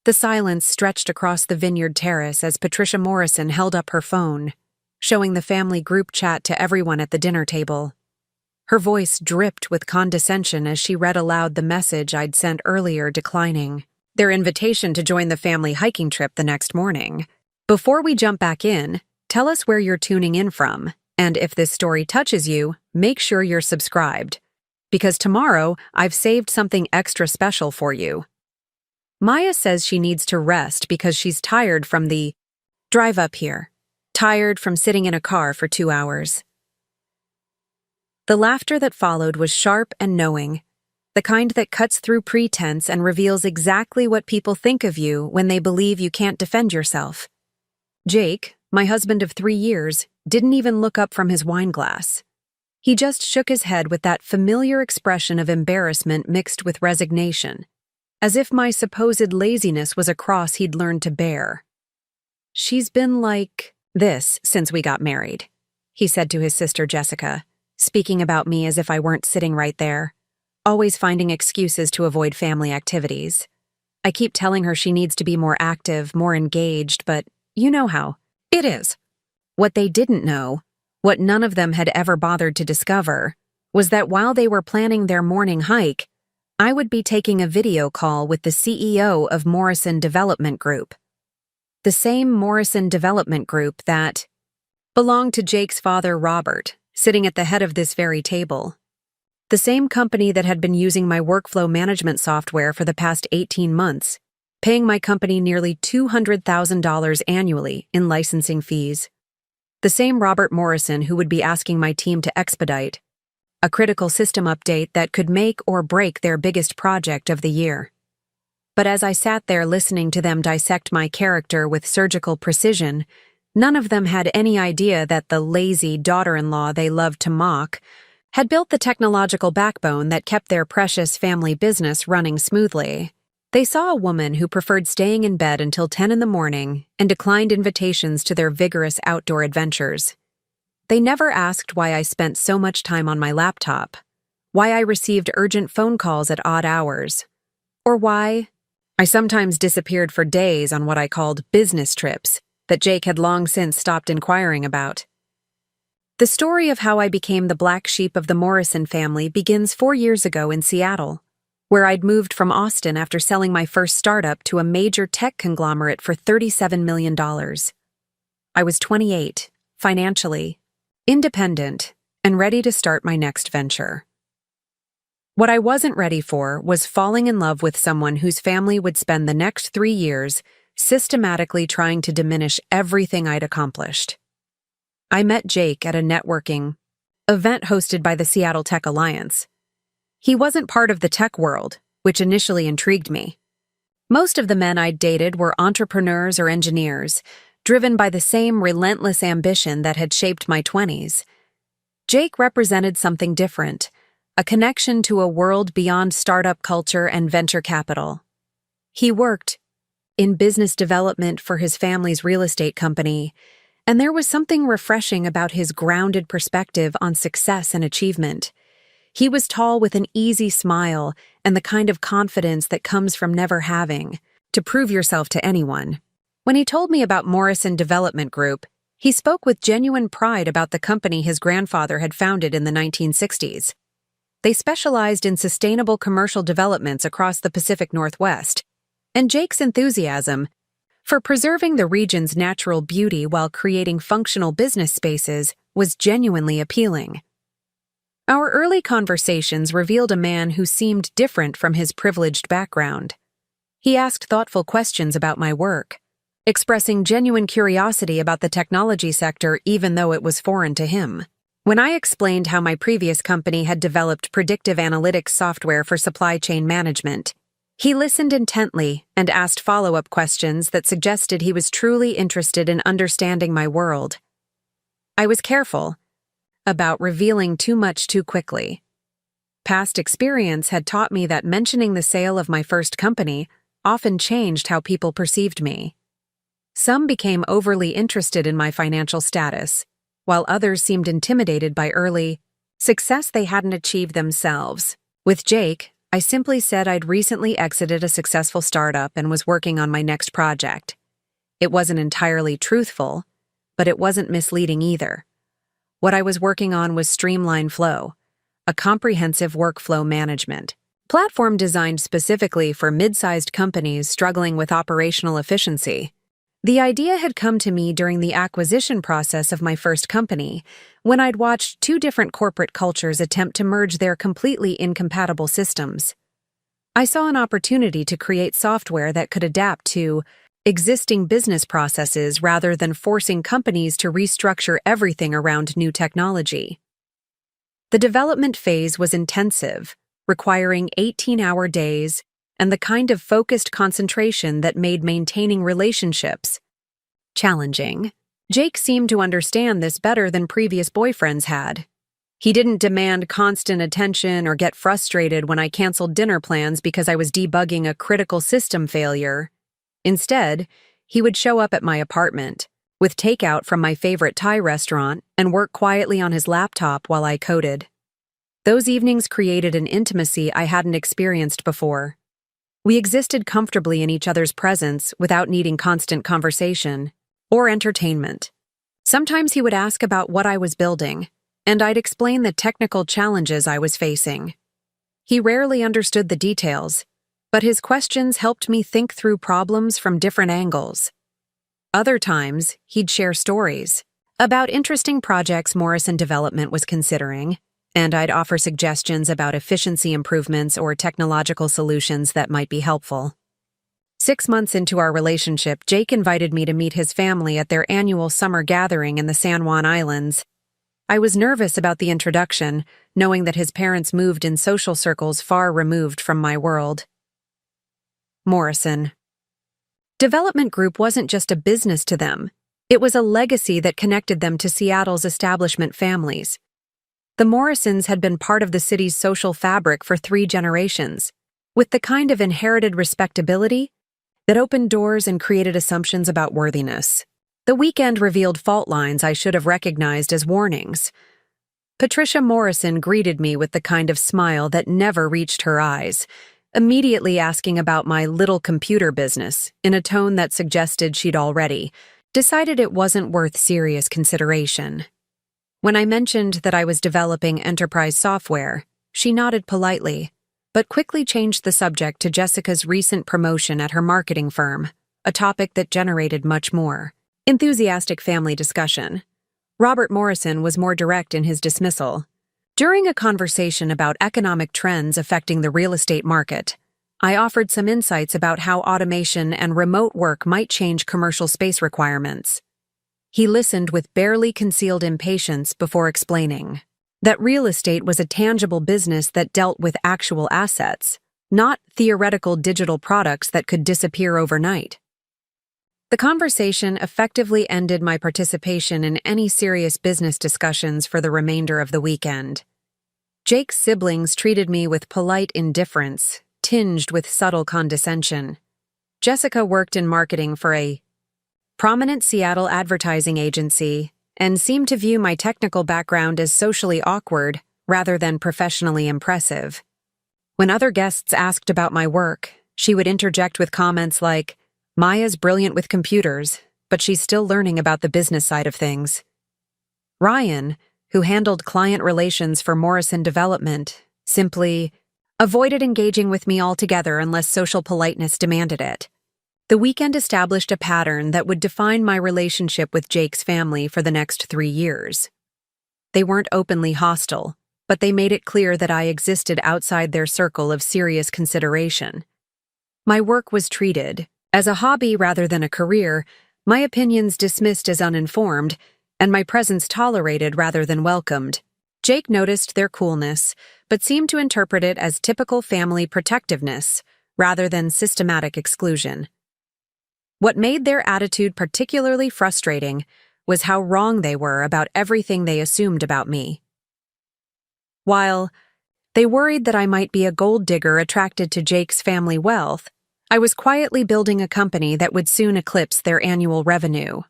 The silence stretched across the vineyard terrace as Patricia Morrison held up her phone, showing the family group chat to everyone at the dinner table. Her voice dripped with condescension as she read aloud the message I'd sent earlier declining their invitation to join the family hiking trip the next morning. Before we jump back in, tell us where you're tuning in from, and if this story touches you, make sure you're subscribed, because tomorrow I've saved something extra special for you. Maya says she needs to rest because she's tired from the drive up here, tired from sitting in a car for 2 hours. The laughter that followed was sharp and knowing, the kind that cuts through pretense and reveals exactly what people think of you when they believe you can't defend yourself. Jake, my husband of 3 years, didn't even look up from his wine glass. He just shook his head with that familiar expression of embarrassment mixed with resignation, as if my supposed laziness was a cross he'd learned to bear. "She's been like this since we got married," he said to his sister Jessica, speaking about me as if I weren't sitting right there, always finding excuses to avoid family activities. I keep telling her she needs to be more active, more engaged, but you know how it is. What they didn't know, what none of them had ever bothered to discover, was that while they were planning their morning hike, I would be taking a video call with the CEO of Morrison Development Group. The same Morrison Development Group that belonged to Jake's father, Robert, sitting at the head of this very table. The same company that had been using my workflow management software for the past 18 months, paying my company nearly $200,000 annually in licensing fees. The same Robert Morrison who would be asking my team to expedite a critical system update that could make or break their biggest project of the year. But as I sat there listening to them dissect my character with surgical precision, none of them had any idea that the lazy daughter-in-law they loved to mock had built the technological backbone that kept their precious family business running smoothly. They saw a woman who preferred staying in bed until 10 in the morning and declined invitations to their vigorous outdoor adventures. They never asked why I spent so much time on my laptop, why I received urgent phone calls at odd hours, or why I sometimes disappeared for days on what I called business trips that Jake had long since stopped inquiring about. The story of how I became the black sheep of the Morrison family begins 4 years ago in Seattle, where I'd moved from Austin after selling my first startup to a major tech conglomerate for $37 million. I was 28, financially independent, and ready to start my next venture. What I wasn't ready for was falling in love with someone whose family would spend the next 3 years systematically trying to diminish everything I'd accomplished. I met Jake at a networking event hosted by the Seattle Tech Alliance. He wasn't part of the tech world, which initially intrigued me. Most of the men I'd dated were entrepreneurs or engineers, driven by the same relentless ambition that had shaped my 20s. Jake represented something different, a connection to a world beyond startup culture and venture capital. He worked in business development for his family's real estate company, and there was something refreshing about his grounded perspective on success and achievement. He was tall with an easy smile and the kind of confidence that comes from never having to prove yourself to anyone. When he told me about Morrison Development Group, he spoke with genuine pride about the company his grandfather had founded in the 1960s. They specialized in sustainable commercial developments across the Pacific Northwest, and Jake's enthusiasm for preserving the region's natural beauty while creating functional business spaces was genuinely appealing. Our early conversations revealed a man who seemed different from his privileged background. He asked thoughtful questions about my work, expressing genuine curiosity about the technology sector even though it was foreign to him. When I explained how my previous company had developed predictive analytics software for supply chain management, he listened intently and asked follow-up questions that suggested he was truly interested in understanding my world. I was careful about revealing too much too quickly. Past experience had taught me that mentioning the sale of my first company often changed how people perceived me. Some became overly interested in my financial status, while others seemed intimidated by early success they hadn't achieved themselves. With Jake, I simply said I'd recently exited a successful startup and was working on my next project. It wasn't entirely truthful, but it wasn't misleading either. What I was working on was Streamline Flow, a comprehensive workflow management platform designed specifically for mid-sized companies struggling with operational efficiency. The idea had come to me during the acquisition process of my first company, when I'd watched two different corporate cultures attempt to merge their completely incompatible systems. I saw an opportunity to create software that could adapt to existing business processes rather than forcing companies to restructure everything around new technology. The development phase was intensive, requiring 18-hour days and the kind of focused concentration that made maintaining relationships challenging. Jake seemed to understand this better than previous boyfriends had. He didn't demand constant attention or get frustrated when I canceled dinner plans because I was debugging a critical system failure. Instead, he would show up at my apartment, with takeout from my favorite Thai restaurant, and work quietly on his laptop while I coded. Those evenings created an intimacy I hadn't experienced before. We existed comfortably in each other's presence without needing constant conversation or entertainment. Sometimes he would ask about what I was building, and I'd explain the technical challenges I was facing. He rarely understood the details, but his questions helped me think through problems from different angles. Other times, he'd share stories about interesting projects Morrison Development was considering, and I'd offer suggestions about efficiency improvements or technological solutions that might be helpful. 6 months into our relationship, Jake invited me to meet his family at their annual summer gathering in the San Juan Islands. I was nervous about the introduction, knowing that his parents moved in social circles far removed from my world. Morrison Development Group wasn't just a business to them. It was a legacy that connected them to Seattle's establishment families. The Morrisons had been part of the city's social fabric for 3 generations, with the kind of inherited respectability that opened doors and created assumptions about worthiness. The weekend revealed fault lines I should have recognized as warnings. Patricia Morrison greeted me with the kind of smile that never reached her eyes, immediately asking about my little computer business in a tone that suggested she'd already decided it wasn't worth serious consideration. When I mentioned that I was developing enterprise software, she nodded politely, but quickly changed the subject to Jessica's recent promotion at her marketing firm, a topic that generated much more enthusiastic family discussion. Robert Morrison was more direct in his dismissal. During a conversation about economic trends affecting the real estate market, I offered some insights about how automation and remote work might change commercial space requirements. He listened with barely concealed impatience before explaining that real estate was a tangible business that dealt with actual assets, not theoretical digital products that could disappear overnight. The conversation effectively ended my participation in any serious business discussions for the remainder of the weekend. Jake's siblings treated me with polite indifference, tinged with subtle condescension. Jessica worked in marketing for a prominent Seattle advertising agency and seemed to view my technical background as socially awkward rather than professionally impressive. When other guests asked about my work, she would interject with comments like, "Maya's brilliant with computers, but she's still learning about the business side of things." Ryan, who handled client relations for Morrison Development, simply avoided engaging with me altogether unless social politeness demanded it. The weekend established a pattern that would define my relationship with Jake's family for the next 3 years. They weren't openly hostile, but they made it clear that I existed outside their circle of serious consideration. My work was treated as a hobby rather than a career, my opinions dismissed as uninformed, and my presence tolerated rather than welcomed. Jake noticed their coolness, but seemed to interpret it as typical family protectiveness rather than systematic exclusion. What made their attitude particularly frustrating was how wrong they were about everything they assumed about me. While they worried that I might be a gold digger attracted to Jake's family wealth, I was quietly building a company that would soon eclipse their annual revenue.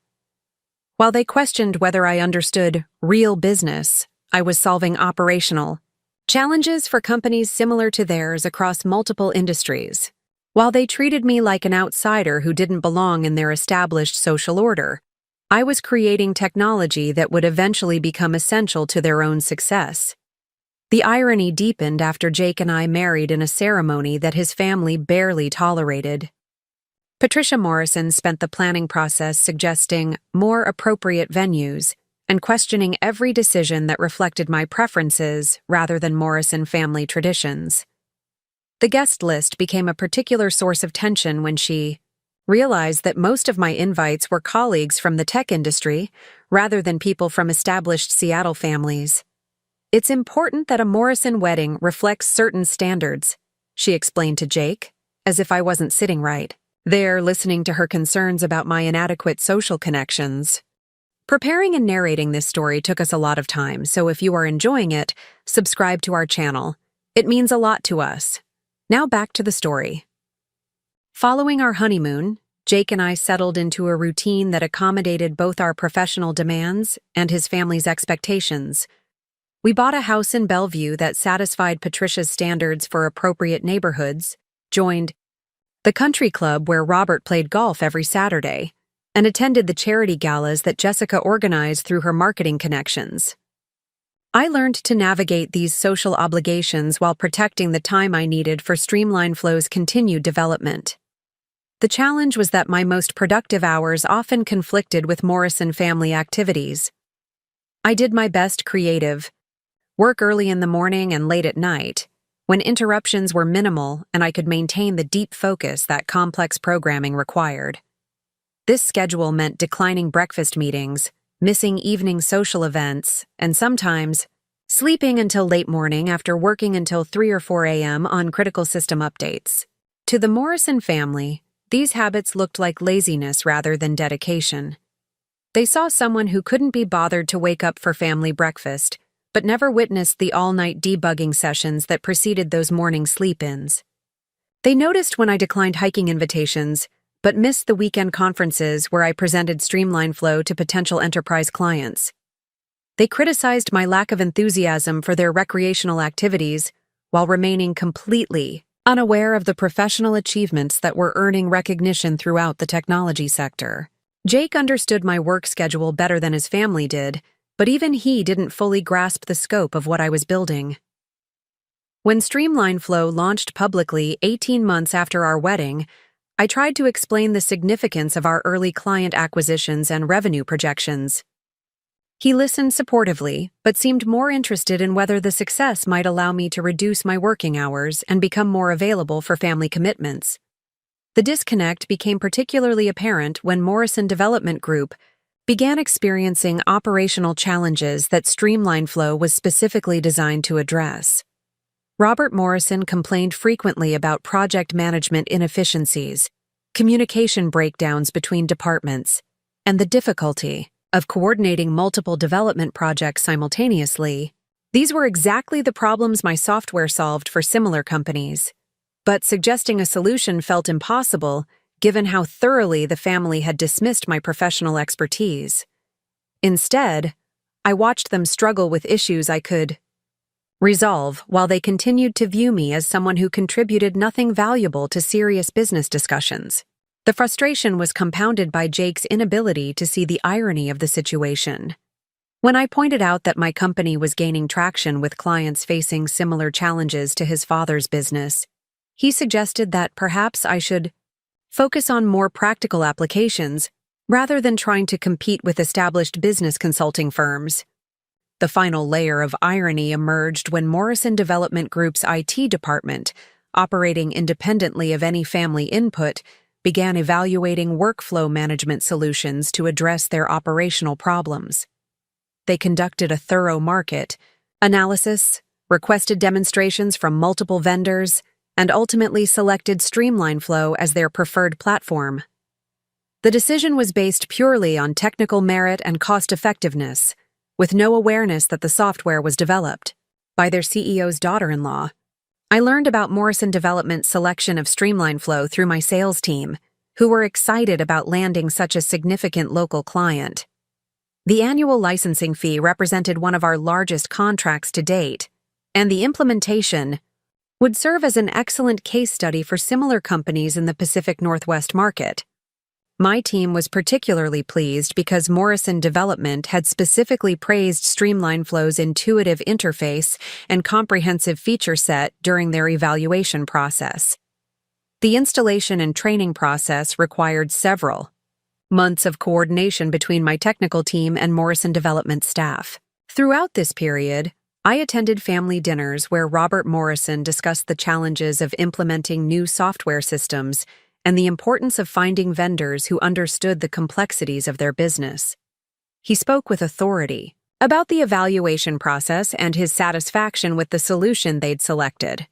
While they questioned whether I understood real business, I was solving operational Challenges for companies similar to theirs across multiple industries. While they treated me like an outsider who didn't belong in their established social order, I was creating technology that would eventually become essential to their own success. The irony deepened after Jake and I married in a ceremony that his family barely tolerated. Patricia Morrison spent the planning process suggesting more appropriate venues and questioning every decision that reflected my preferences rather than Morrison family traditions. The guest list became a particular source of tension when she realized that most of my invites were colleagues from the tech industry rather than people from established Seattle families. "It's important that a Morrison wedding reflects certain standards," she explained to Jake, as if I wasn't sitting right there listening to her concerns about my inadequate social connections. Preparing and narrating this story took us a lot of time, so if you are enjoying it, subscribe to our channel. It means a lot to us. Now back to the story. Following our honeymoon, Jake and I settled into a routine that accommodated both our professional demands and his family's expectations. We bought a house in Bellevue that satisfied Patricia's standards for appropriate neighborhoods, joined the country club where Robert played golf every Saturday, and attended the charity galas that Jessica organized through her marketing connections. I learned to navigate these social obligations while protecting the time I needed for Streamline Flow's continued development. The challenge was that my most productive hours often conflicted with Morrison family activities. I did my best creative work early in the morning and late at night, when interruptions were minimal and I could maintain the deep focus that complex programming required. This schedule meant declining breakfast meetings, missing evening social events, and sometimes sleeping until late morning after working until 3 or 4 a.m. on critical system updates. To the Morrison family, these habits looked like laziness rather than dedication. They saw someone who couldn't be bothered to wake up for family breakfast, but never witnessed the all-night debugging sessions that preceded those morning sleep-ins. They noticed when I declined hiking invitations, but missed the weekend conferences where I presented Streamline Flow to potential enterprise clients. They criticized my lack of enthusiasm for their recreational activities while remaining completely unaware of the professional achievements that were earning recognition throughout the technology sector. Jake understood my work schedule better than his family did, but even he didn't fully grasp the scope of what I was building. When Streamline Flow launched publicly 18 months after our wedding, I tried to explain the significance of our early client acquisitions and revenue projections. He listened supportively, but seemed more interested in whether the success might allow me to reduce my working hours and become more available for family commitments. The disconnect became particularly apparent when Morrison Development Group began experiencing operational challenges that Streamline Flow was specifically designed to address. Robert Morrison complained frequently about project management inefficiencies, communication breakdowns between departments, and the difficulty of coordinating multiple development projects simultaneously. These were exactly the problems my software solved for similar companies, but suggesting a solution felt impossible given how thoroughly the family had dismissed my professional expertise. Instead, I watched them struggle with issues I could resolve while they continued to view me as someone who contributed nothing valuable to serious business discussions. The frustration was compounded by Jake's inability to see the irony of the situation. When I pointed out that my company was gaining traction with clients facing similar challenges to his father's business, he suggested that perhaps I should focus on more practical applications rather than trying to compete with established business consulting firms. The final layer of irony emerged when Morrison Development Group's IT department, operating independently of any family input, began evaluating workflow management solutions to address their operational problems. They conducted a thorough market analysis, requested demonstrations from multiple vendors, and ultimately selected Streamline Flow as their preferred platform. The decision was based purely on technical merit and cost-effectiveness, with no awareness that the software was developed by their CEO's daughter-in-law. I learned about Morrison Development's selection of Streamline Flow through my sales team, who were excited about landing such a significant local client. The annual licensing fee represented one of our largest contracts to date, and the implementation would serve as an excellent case study for similar companies in the Pacific Northwest market. My team was particularly pleased because Morrison Development had specifically praised Streamline Flow's intuitive interface and comprehensive feature set during their evaluation process. The installation and training process required several months of coordination between my technical team and Morrison Development staff. Throughout this period, I attended family dinners where Robert Morrison discussed the challenges of implementing new software systems and the importance of finding vendors who understood the complexities of their business. He spoke with authority about the evaluation process and his satisfaction with the solution they'd selected,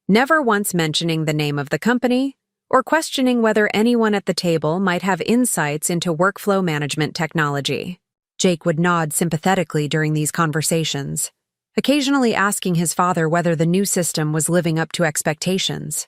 never once mentioning the name of the company or questioning whether anyone at the table might have insights into workflow management technology. Jake would nod sympathetically during these conversations, occasionally asking his father whether the new system was living up to expectations.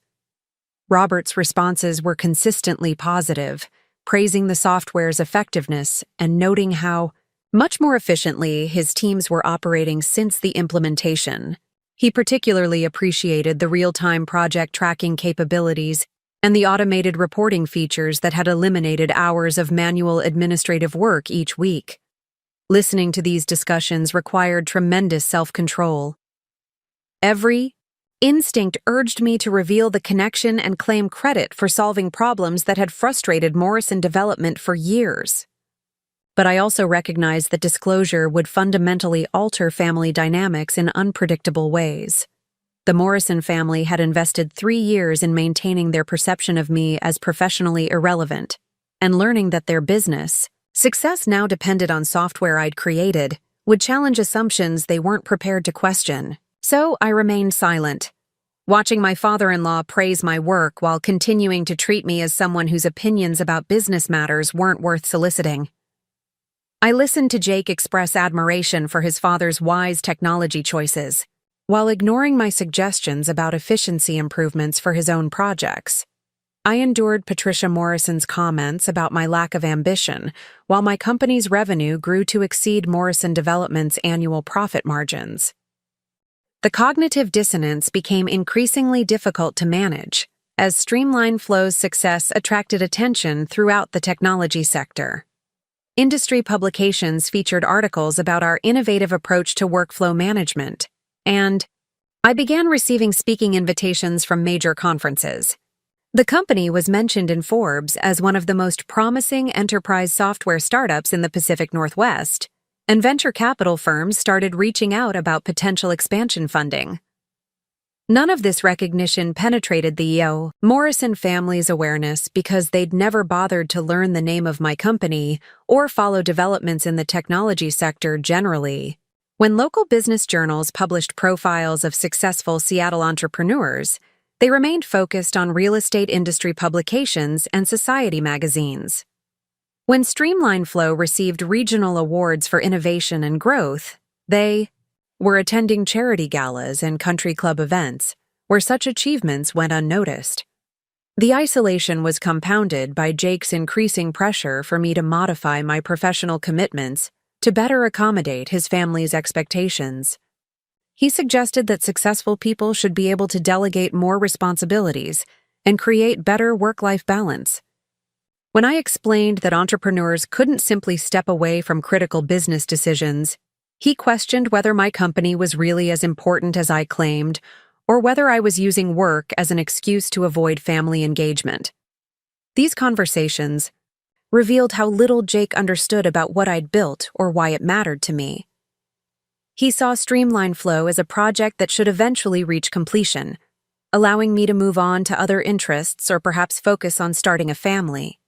Robert's responses were consistently positive, praising the software's effectiveness and noting how much more efficiently his teams were operating since the implementation. He particularly appreciated the real-time project tracking capabilities and the automated reporting features that had eliminated hours of manual administrative work each week. Listening to these discussions required tremendous self-control. Every instinct urged me to reveal the connection and claim credit for solving problems that had frustrated Morrison Development for years. But I also recognized that disclosure would fundamentally alter family dynamics in unpredictable ways. The Morrison family had invested 3 years in maintaining their perception of me as professionally irrelevant, and learning that their business success now depended on software I'd created would challenge assumptions they weren't prepared to question. So I remained silent, watching my father-in-law praise my work while continuing to treat me as someone whose opinions about business matters weren't worth soliciting. I listened to Jake express admiration for his father's wise technology choices, while ignoring my suggestions about efficiency improvements for his own projects. I endured Patricia Morrison's comments about my lack of ambition, while my company's revenue grew to exceed Morrison Development's annual profit margins. The cognitive dissonance became increasingly difficult to manage, as Streamline Flow's success attracted attention throughout the technology sector. Industry publications featured articles about our innovative approach to workflow management, and I began receiving speaking invitations from major conferences. The company was mentioned in Forbes as one of the most promising enterprise software startups in the Pacific Northwest, and venture capital firms started reaching out about potential expansion funding. None of this recognition penetrated the Morrison family's awareness because they'd never bothered to learn the name of my company or follow developments in the technology sector generally. When local business journals published profiles of successful Seattle entrepreneurs, they remained focused on real estate industry publications and society magazines. When Streamline Flow received regional awards for innovation and growth, they were attending charity galas and country club events, where such achievements went unnoticed. The isolation was compounded by Jake's increasing pressure for me to modify my professional commitments to better accommodate his family's expectations. He suggested that successful people should be able to delegate more responsibilities and create better work-life balance. When I explained that entrepreneurs couldn't simply step away from critical business decisions, he questioned whether my company was really as important as I claimed, or whether I was using work as an excuse to avoid family engagement. These conversations revealed how little Jake understood about what I'd built or why it mattered to me. He saw Streamline Flow as a project that should eventually reach completion, allowing me to move on to other interests or perhaps focus on starting a family.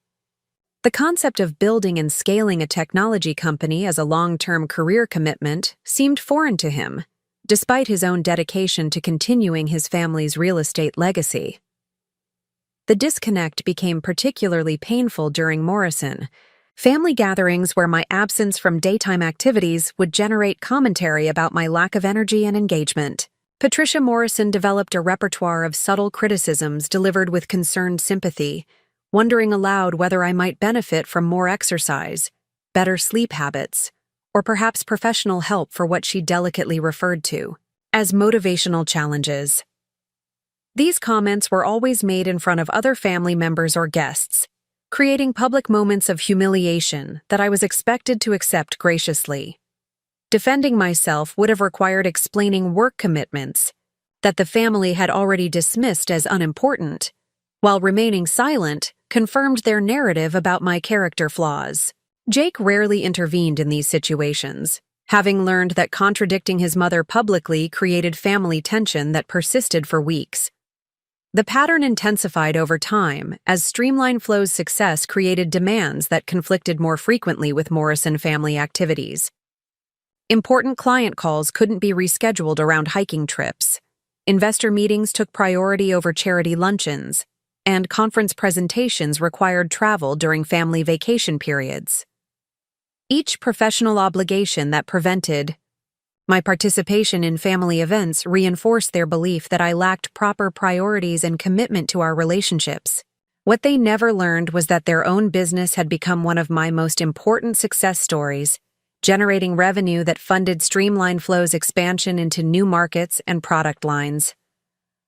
The concept of building and scaling a technology company as a long-term career commitment seemed foreign to him, despite his own dedication to continuing his family's real estate legacy. The disconnect became particularly painful during Morrison, family gatherings where my absence from daytime activities would generate commentary about my lack of energy and engagement. Patricia Morrison developed a repertoire of subtle criticisms delivered with concerned sympathy, wondering aloud whether I might benefit from more exercise, better sleep habits, or perhaps professional help for what she delicately referred to as motivational challenges. These comments were always made in front of other family members or guests, creating public moments of humiliation that I was expected to accept graciously. Defending myself would have required explaining work commitments that the family had already dismissed as unimportant, while remaining silent confirmed their narrative about my character flaws. Jake rarely intervened in these situations, having learned that contradicting his mother publicly created family tension that persisted for weeks. The pattern intensified over time as Streamline Flow's success created demands that conflicted more frequently with Morrison family activities. Important client calls couldn't be rescheduled around hiking trips. Investor meetings took priority over charity luncheons, and conference presentations required travel during family vacation periods. Each professional obligation that prevented my participation in family events reinforced their belief that I lacked proper priorities and commitment to our relationships. What they never learned was that their own business had become one of my most important success stories, generating revenue that funded Streamline Flow's expansion into new markets and product lines.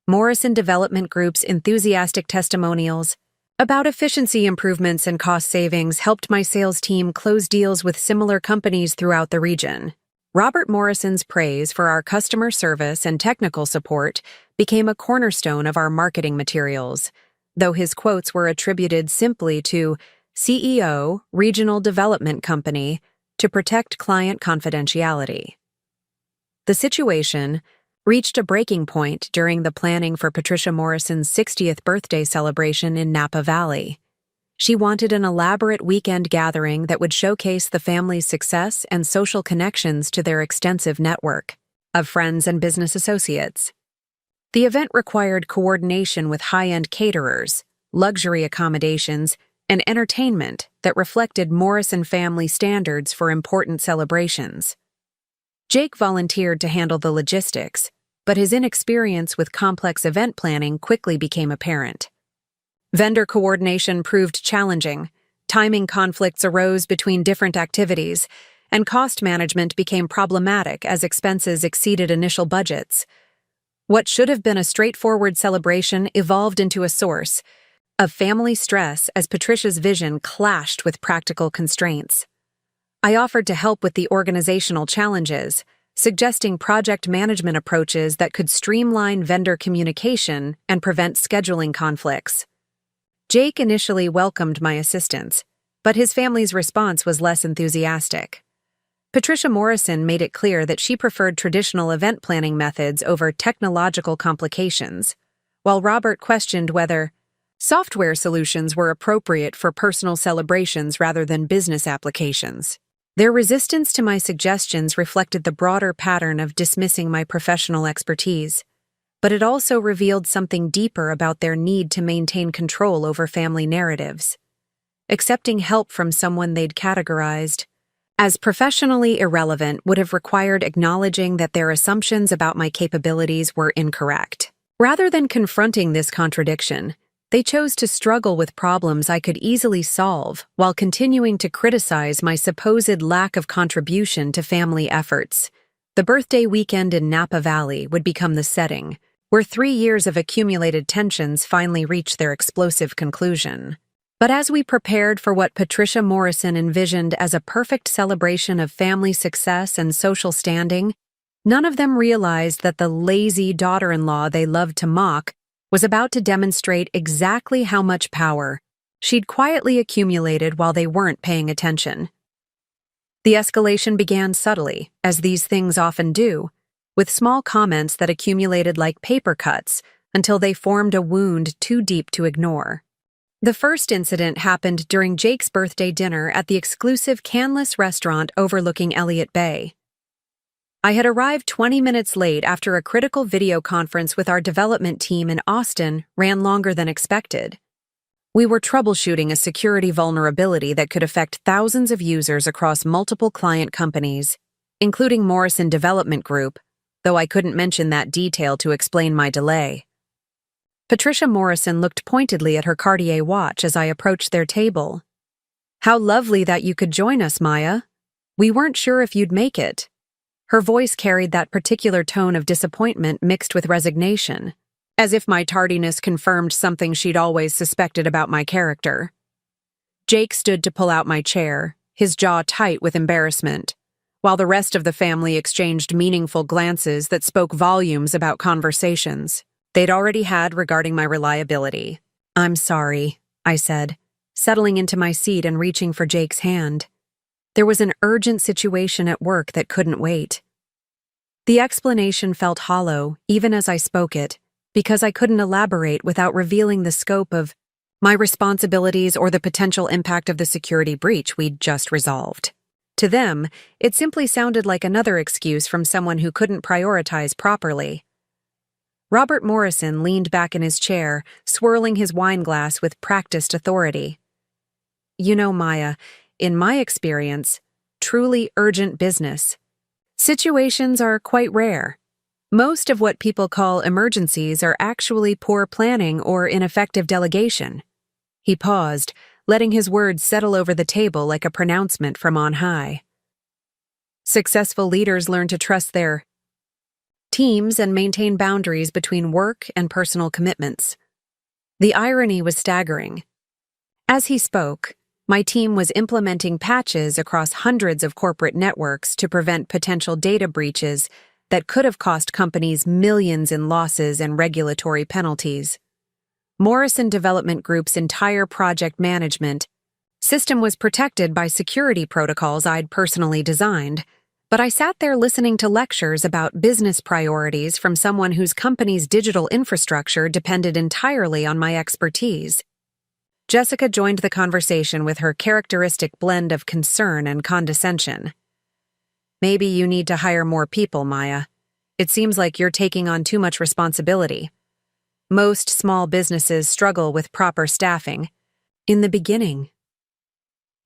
Morrison Development Group's enthusiastic testimonials about efficiency improvements and cost savings helped my sales team close deals with similar companies throughout the region. Robert Morrison's praise for our customer service and technical support became a cornerstone of our marketing materials, though his quotes were attributed simply to CEO, Regional Development Company, to protect client confidentiality. The situation reached a breaking point during the planning for Patricia Morrison's 60th birthday celebration in Napa Valley. She wanted an elaborate weekend gathering that would showcase the family's success and social connections to their extensive network of friends and business associates. The event required coordination with high-end caterers, luxury accommodations, and entertainment that reflected Morrison family standards for important celebrations. Jake volunteered to handle the logistics, but his inexperience with complex event planning quickly became apparent. Vendor coordination proved challenging, timing conflicts arose between different activities, and cost management became problematic as expenses exceeded initial budgets. What should have been a straightforward celebration evolved into a source of family stress as Patricia's vision clashed with practical constraints. I offered to help with the organizational challenges, suggesting project management approaches that could streamline vendor communication and prevent scheduling conflicts. Jake initially welcomed my assistance, but his family's response was less enthusiastic. Patricia Morrison made it clear that she preferred traditional event planning methods over technological complications, while Robert questioned whether software solutions were appropriate for personal celebrations rather than business applications. Their resistance to my suggestions reflected the broader pattern of dismissing my professional expertise, but it also revealed something deeper about their need to maintain control over family narratives. Accepting help from someone they'd categorized as professionally irrelevant would have required acknowledging that their assumptions about my capabilities were incorrect. Rather than confronting this contradiction, they chose to struggle with problems I could easily solve while continuing to criticize my supposed lack of contribution to family efforts. The birthday weekend in Napa Valley would become the setting, where 3 years of accumulated tensions finally reached their explosive conclusion. But as we prepared for what Patricia Morrison envisioned as a perfect celebration of family success and social standing, none of them realized that the lazy daughter-in-law they loved to mock was about to demonstrate exactly how much power she'd quietly accumulated while they weren't paying attention. The escalation began subtly, as these things often do, with small comments that accumulated like paper cuts until they formed a wound too deep to ignore. The first incident happened during Jake's birthday dinner at the exclusive Canlis restaurant overlooking Elliott Bay. I had arrived 20 minutes late after a critical video conference with our development team in Austin ran longer than expected. We were troubleshooting a security vulnerability that could affect thousands of users across multiple client companies, including Morrison Development Group, though I couldn't mention that detail to explain my delay. Patricia Morrison looked pointedly at her Cartier watch as I approached their table. "How lovely that you could join us, Maya. We weren't sure if you'd make it." Her voice carried that particular tone of disappointment mixed with resignation, as if my tardiness confirmed something she'd always suspected about my character. Jake stood to pull out my chair, his jaw tight with embarrassment, while the rest of the family exchanged meaningful glances that spoke volumes about conversations they'd already had regarding my reliability. "I'm sorry," I said, settling into my seat and reaching for Jake's hand. There was an urgent situation at work that couldn't wait. The explanation felt hollow, even as I spoke it, because I couldn't elaborate without revealing the scope of my responsibilities or the potential impact of the security breach we'd just resolved. To them, it simply sounded like another excuse from someone who couldn't prioritize properly. Robert Morrison leaned back in his chair, swirling his wine glass with practiced authority. "You know, Maya, in my experience, truly urgent business situations are quite rare. Most of what people call emergencies are actually poor planning or ineffective delegation." He paused, letting his words settle over the table like a pronouncement from on high. "Successful leaders learn to trust their teams and maintain boundaries between work and personal commitments." The irony was staggering. As he spoke, my team was implementing patches across hundreds of corporate networks to prevent potential data breaches that could have cost companies millions in losses and regulatory penalties. Morrison Development Group's entire project management system was protected by security protocols I'd personally designed, but I sat there listening to lectures about business priorities from someone whose company's digital infrastructure depended entirely on my expertise. Jessica joined the conversation with her characteristic blend of concern and condescension. "Maybe you need to hire more people, Maya. It seems like you're taking on too much responsibility. Most small businesses struggle with proper staffing." "In the beginning."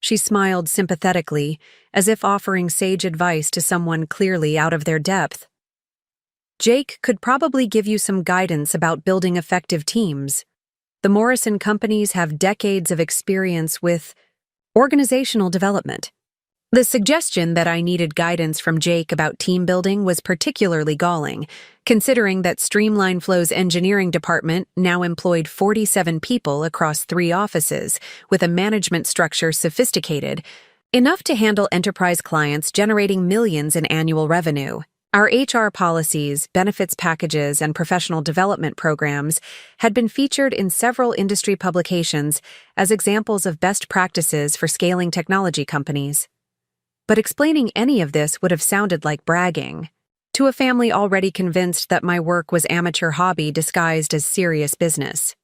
She smiled sympathetically, as if offering sage advice to someone clearly out of their depth. "Jake could probably give you some guidance about building effective teams. The Morrison companies have decades of experience with organizational development." The suggestion that I needed guidance from Jake about team building was particularly galling, considering that Streamline Flow's engineering department now employed 47 people across 3 offices, with a management structure sophisticated enough to handle enterprise clients generating millions in annual revenue. Our HR policies, benefits packages, and professional development programs had been featured in several industry publications as examples of best practices for scaling technology companies. But explaining any of this would have sounded like bragging to a family already convinced that my work was amateur hobby disguised as serious business.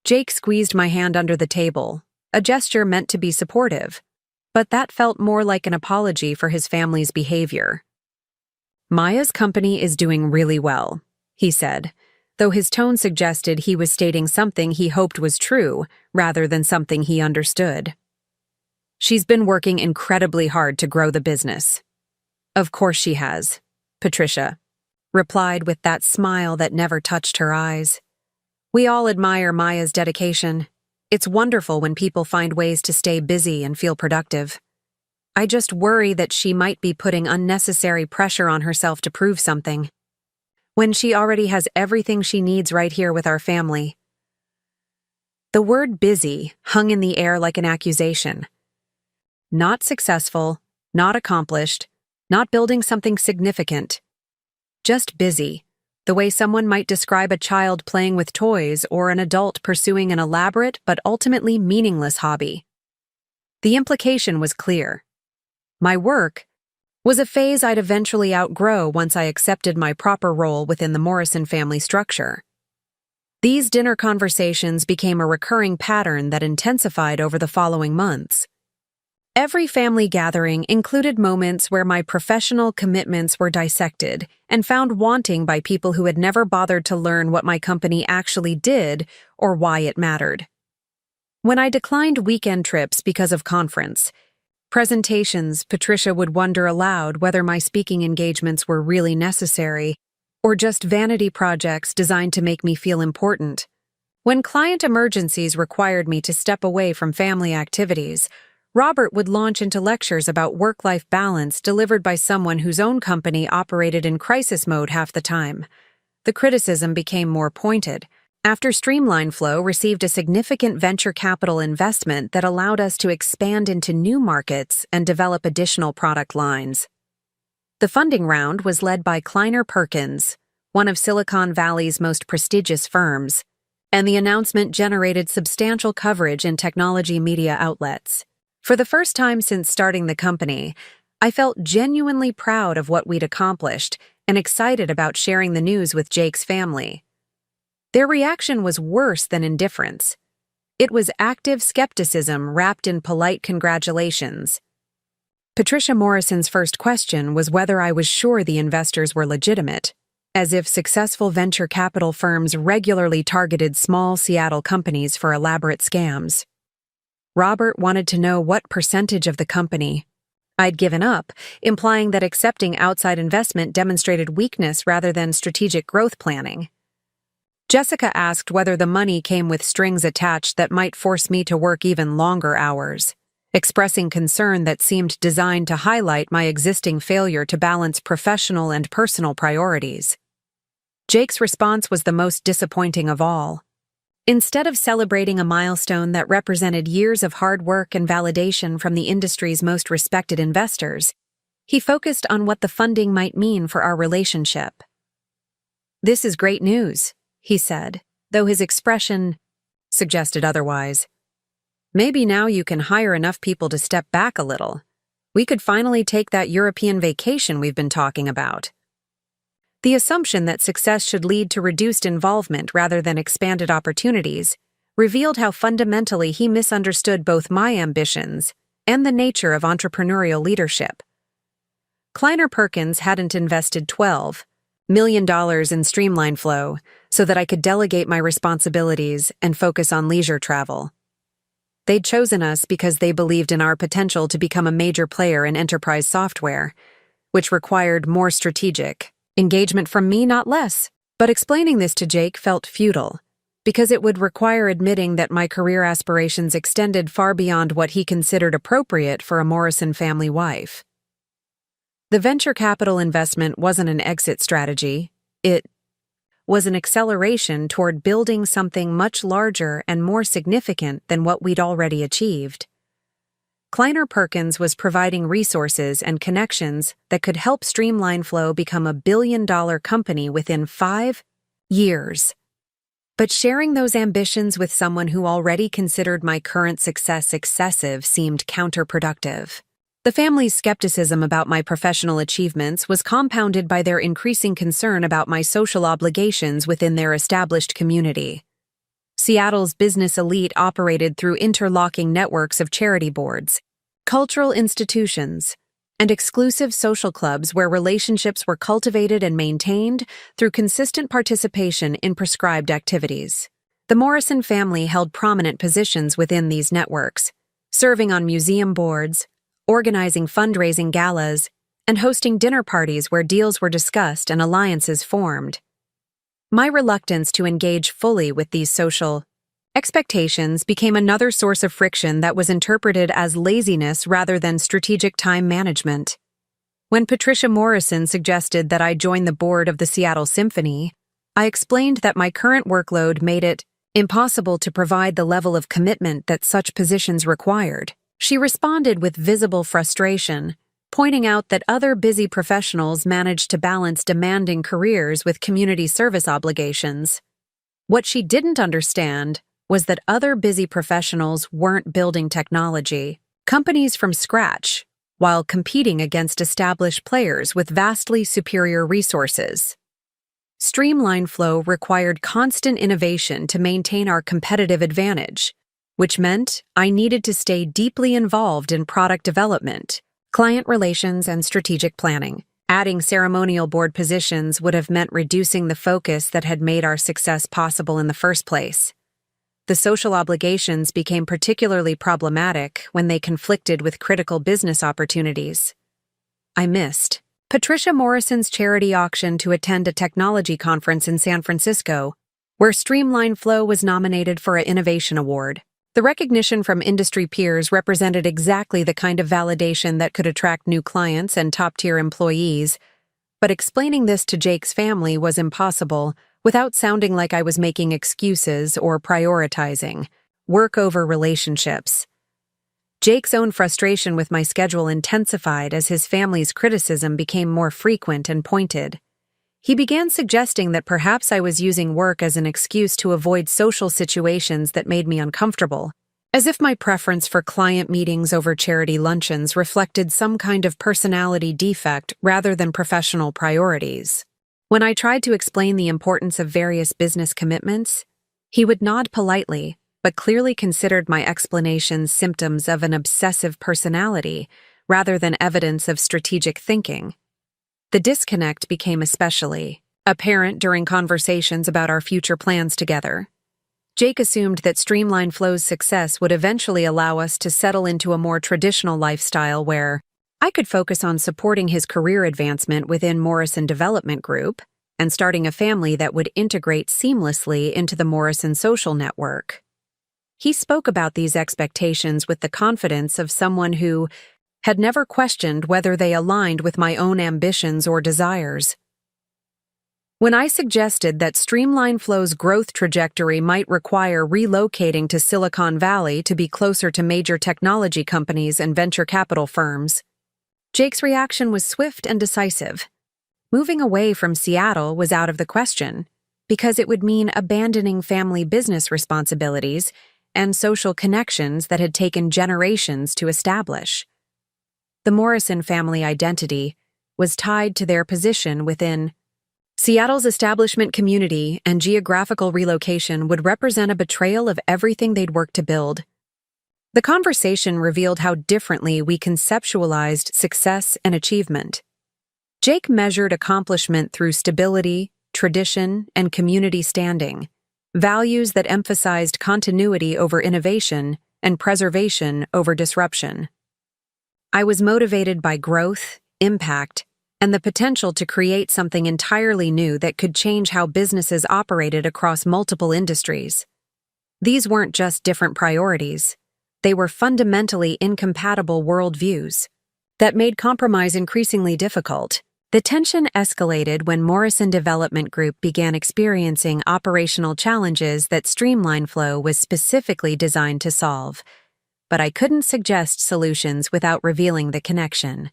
Jake squeezed my hand under the table, a gesture meant to be supportive, but that felt more like an apology for his family's behavior. "Maya's company is doing really well," he said, though his tone suggested he was stating something he hoped was true rather than something he understood. "She's been working incredibly hard to grow the business." "Of course she has," Patricia replied with that smile that never touched her eyes. "We all admire Maya's dedication. It's wonderful when people find ways to stay busy and feel productive. I just worry that she might be putting unnecessary pressure on herself to prove something, when she already has everything she needs right here with our family." The word busy hung in the air like an accusation. Not successful, not accomplished, not building something significant. Just busy, the way someone might describe a child playing with toys or an adult pursuing an elaborate but ultimately meaningless hobby. The implication was clear. My work was a phase I'd eventually outgrow once I accepted my proper role within the Morrison family structure. These dinner conversations became a recurring pattern that intensified over the following months. Every family gathering included moments where my professional commitments were dissected and found wanting by people who had never bothered to learn what my company actually did or why it mattered. When I declined weekend trips because of conference presentations, Patricia would wonder aloud whether my speaking engagements were really necessary or just vanity projects designed to make me feel important. When client emergencies required me to step away from family activities, Robert would launch into lectures about work-life balance delivered by someone whose own company operated in crisis mode half the time. The criticism became more pointed after Streamline Flow received a significant venture capital investment that allowed us to expand into new markets and develop additional product lines. The funding round was led by Kleiner Perkins, one of Silicon Valley's most prestigious firms, and the announcement generated substantial coverage in technology media outlets. For the first time since starting the company, I felt genuinely proud of what we'd accomplished and excited about sharing the news with Jake's family. Their reaction was worse than indifference. It was active skepticism wrapped in polite congratulations. Patricia Morrison's first question was whether I was sure the investors were legitimate, as if successful venture capital firms regularly targeted small Seattle companies for elaborate scams. Robert wanted to know what percentage of the company I'd given up, implying that accepting outside investment demonstrated weakness rather than strategic growth planning. Jessica asked whether the money came with strings attached that might force me to work even longer hours, expressing concern that seemed designed to highlight my existing failure to balance professional and personal priorities. Jake's response was the most disappointing of all. Instead of celebrating a milestone that represented years of hard work and validation from the industry's most respected investors, he focused on what the funding might mean for our relationship. "This is great news," he said, though his expression suggested otherwise. "Maybe now you can hire enough people to step back a little. We could finally take that European vacation we've been talking about." The assumption that success should lead to reduced involvement rather than expanded opportunities revealed how fundamentally he misunderstood both my ambitions and the nature of entrepreneurial leadership. Kleiner Perkins hadn't invested $12 million in Streamline Flow so that I could delegate my responsibilities and focus on leisure travel. They'd chosen us because they believed in our potential to become a major player in enterprise software, which required more strategic engagement from me, not less. But explaining this to Jake felt futile, because it would require admitting that my career aspirations extended far beyond what he considered appropriate for a Morrison family wife. The venture capital investment wasn't an exit strategy. It was an acceleration toward building something much larger and more significant than what we'd already achieved. Kleiner Perkins was providing resources and connections that could help Streamline Flow become a billion-dollar company within 5 years. But sharing those ambitions with someone who already considered my current success excessive seemed counterproductive. The family's skepticism about my professional achievements was compounded by their increasing concern about my social obligations within their established community. Seattle's business elite operated through interlocking networks of charity boards, cultural institutions, and exclusive social clubs where relationships were cultivated and maintained through consistent participation in prescribed activities. The Morrison family held prominent positions within these networks, serving on museum boards, organizing fundraising galas, and hosting dinner parties where deals were discussed and alliances formed. My reluctance to engage fully with these social expectations became another source of friction that was interpreted as laziness rather than strategic time management. When Patricia Morrison suggested that I join the board of the Seattle Symphony, I explained that my current workload made it impossible to provide the level of commitment that such positions required. She responded with visible frustration, pointing out that other busy professionals managed to balance demanding careers with community service obligations. What she didn't understand was that other busy professionals weren't building technology companies from scratch while competing against established players with vastly superior resources. Streamline Flow required constant innovation to maintain our competitive advantage, which meant I needed to stay deeply involved in product development, client relations, and strategic planning. Adding ceremonial board positions would have meant reducing the focus that had made our success possible in the first place. The social obligations became particularly problematic when they conflicted with critical business opportunities. I missed Patricia Morrison's charity auction to attend a technology conference in San Francisco, where Streamline Flow was nominated for an Innovation Award. The recognition from industry peers represented exactly the kind of validation that could attract new clients and top-tier employees, but explaining this to Jake's family was impossible without sounding like I was making excuses or prioritizing work over relationships. Jake's own frustration with my schedule intensified as his family's criticism became more frequent and pointed. He began suggesting that perhaps I was using work as an excuse to avoid social situations that made me uncomfortable, as if my preference for client meetings over charity luncheons reflected some kind of personality defect rather than professional priorities. When I tried to explain the importance of various business commitments, he would nod politely, but clearly considered my explanations symptoms of an obsessive personality rather than evidence of strategic thinking. The disconnect became especially apparent during conversations about our future plans together. Jake assumed that Streamline Flow's success would eventually allow us to settle into a more traditional lifestyle where I could focus on supporting his career advancement within Morrison Development Group and starting a family that would integrate seamlessly into the Morrison social network. He spoke about these expectations with the confidence of someone who had never questioned whether they aligned with my own ambitions or desires. When I suggested that Streamline Flow's growth trajectory might require relocating to Silicon Valley to be closer to major technology companies and venture capital firms, Jake's reaction was swift and decisive. Moving away from Seattle was out of the question, because it would mean abandoning family business responsibilities and social connections that had taken generations to establish. The Morrison family identity was tied to their position within Seattle's establishment community, and geographical relocation would represent a betrayal of everything they'd worked to build. The conversation revealed how differently we conceptualized success and achievement. Jake measured accomplishment through stability, tradition, and community standing, values that emphasized continuity over innovation and preservation over disruption. I was motivated by growth, impact, and the potential to create something entirely new that could change how businesses operated across multiple industries. These weren't just different priorities. They were fundamentally incompatible worldviews that made compromise increasingly difficult. The tension escalated when Morrison Development Group began experiencing operational challenges that Streamline Flow was specifically designed to solve. But I couldn't suggest solutions without revealing the connection.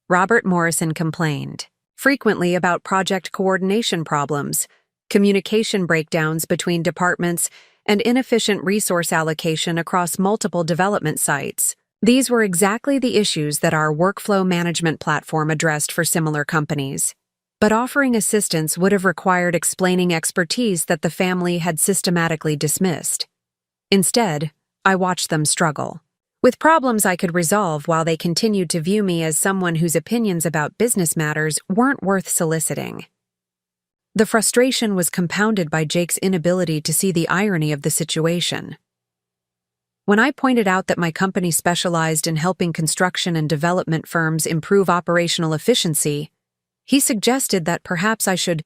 Robert Morrison complained frequently about project coordination problems, communication breakdowns between departments, and inefficient resource allocation across multiple development sites. These were exactly the issues that our workflow management platform addressed for similar companies. But offering assistance would have required explaining expertise that the family had systematically dismissed. Instead, I watched them struggle with problems I could resolve while they continued to view me as someone whose opinions about business matters weren't worth soliciting. The frustration was compounded by Jake's inability to see the irony of the situation. When I pointed out that my company specialized in helping construction and development firms improve operational efficiency, he suggested that perhaps I should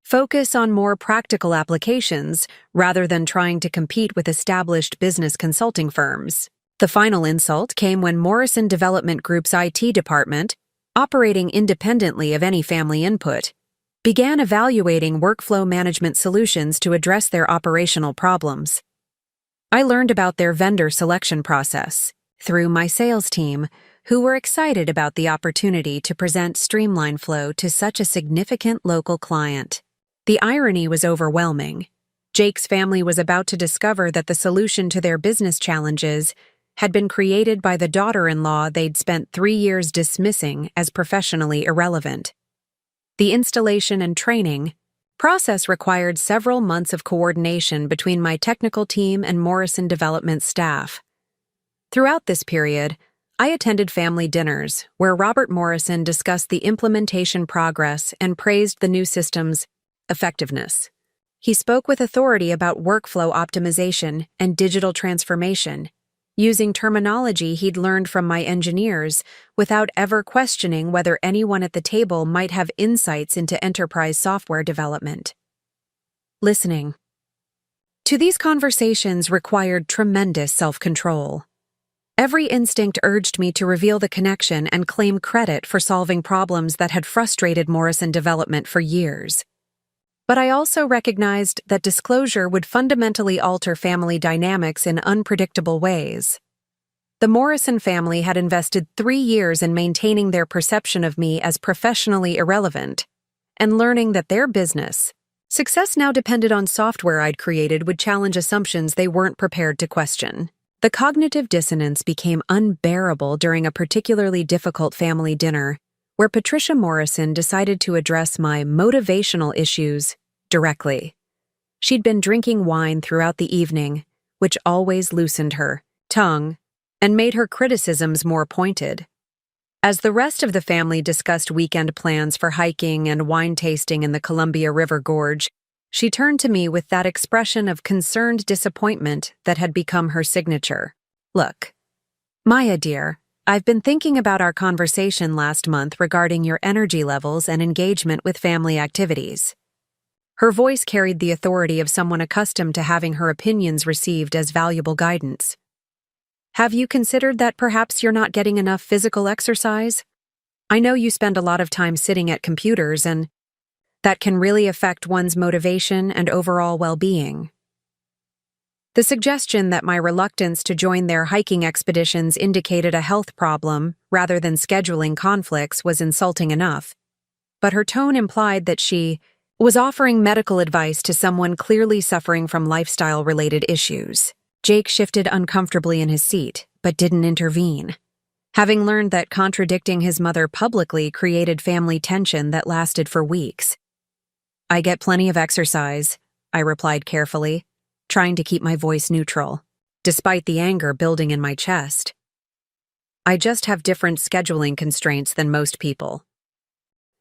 focus on more practical applications rather than trying to compete with established business consulting firms. The final insult came when Morrison Development Group's IT department, operating independently of any family input, began evaluating workflow management solutions to address their operational problems. I learned about their vendor selection process through my sales team, who were excited about the opportunity to present Streamline Flow to such a significant local client. The irony was overwhelming. Jake's family was about to discover that the solution to their business challenges had been created by the daughter-in-law they'd spent 3 years dismissing as professionally irrelevant. The installation and training process required several months of coordination between my technical team and Morrison Development staff. Throughout this period, I attended family dinners where Robert Morrison discussed the implementation progress and praised the new system's effectiveness. He spoke with authority about workflow optimization and digital transformation, using terminology he'd learned from my engineers without ever questioning whether anyone at the table might have insights into enterprise software development. Listening To these conversations required tremendous self-control. Every instinct urged me to reveal the connection and claim credit for solving problems that had frustrated Morrison Development for years. But I also recognized that disclosure would fundamentally alter family dynamics in unpredictable ways. The Morrison family had invested 3 years in maintaining their perception of me as professionally irrelevant, and learning that their business success now depended on software I'd created would challenge assumptions they weren't prepared to question. The cognitive dissonance became unbearable during a particularly difficult family dinner, where Patricia Morrison decided to address my motivational issues directly. She'd been drinking wine throughout the evening, which always loosened her tongue and made her criticisms more pointed. As the rest of the family discussed weekend plans for hiking and wine tasting in the Columbia River Gorge, she turned to me with that expression of concerned disappointment that had become her signature. "Look, Maya dear, I've been thinking about our conversation last month regarding your energy levels and engagement with family activities." Her voice carried the authority of someone accustomed to having her opinions received as valuable guidance. "Have you considered that perhaps you're not getting enough physical exercise? I know you spend a lot of time sitting at computers, and that can really affect one's motivation and overall well-being." The suggestion that my reluctance to join their hiking expeditions indicated a health problem rather than scheduling conflicts was insulting enough, but her tone implied that she was offering medical advice to someone clearly suffering from lifestyle-related issues. Jake shifted uncomfortably in his seat, but didn't intervene. Having learned that contradicting his mother publicly created family tension that lasted for weeks. "I get plenty of exercise," I replied carefully, trying to keep my voice neutral, despite the anger building in my chest. "I just have different scheduling constraints than most people.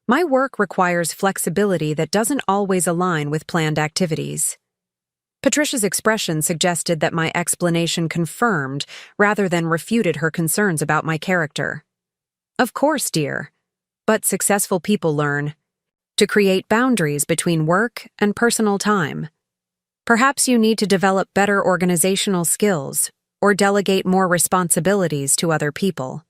My work requires flexibility that doesn't always align with planned activities." Patricia's expression suggested that my explanation confirmed rather than refuted her concerns about my character. "Of course, dear. But successful people learn to create boundaries between work and personal time. Perhaps you need to develop better organizational skills or delegate more responsibilities to other people."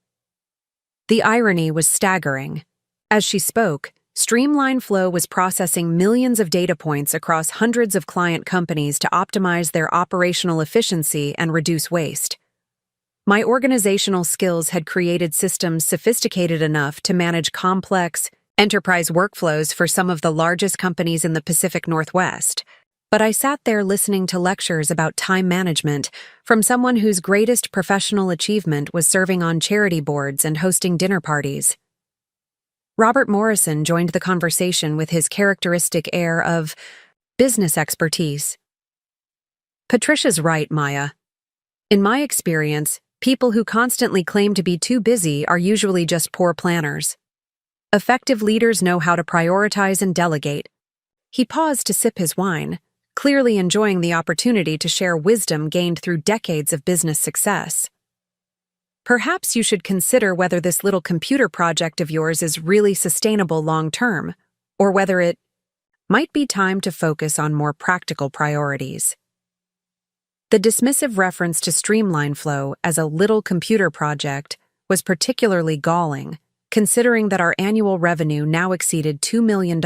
The irony was staggering. As she spoke, Streamline Flow was processing millions of data points across hundreds of client companies to optimize their operational efficiency and reduce waste. My organizational skills had created systems sophisticated enough to manage complex, enterprise workflows for some of the largest companies in the Pacific Northwest. But I sat there listening to lectures about time management from someone whose greatest professional achievement was serving on charity boards and hosting dinner parties. Robert Morrison joined the conversation with his characteristic air of business expertise. "Patricia's right, Maya. In my experience, people who constantly claim to be too busy are usually just poor planners. Effective leaders know how to prioritize and delegate." He paused to sip his wine, clearly enjoying the opportunity to share wisdom gained through decades of business success. "Perhaps you should consider whether this little computer project of yours is really sustainable long-term, or whether it might be time to focus on more practical priorities." The dismissive reference to Streamline Flow as a little computer project was particularly galling, considering that our annual revenue now exceeded $2 million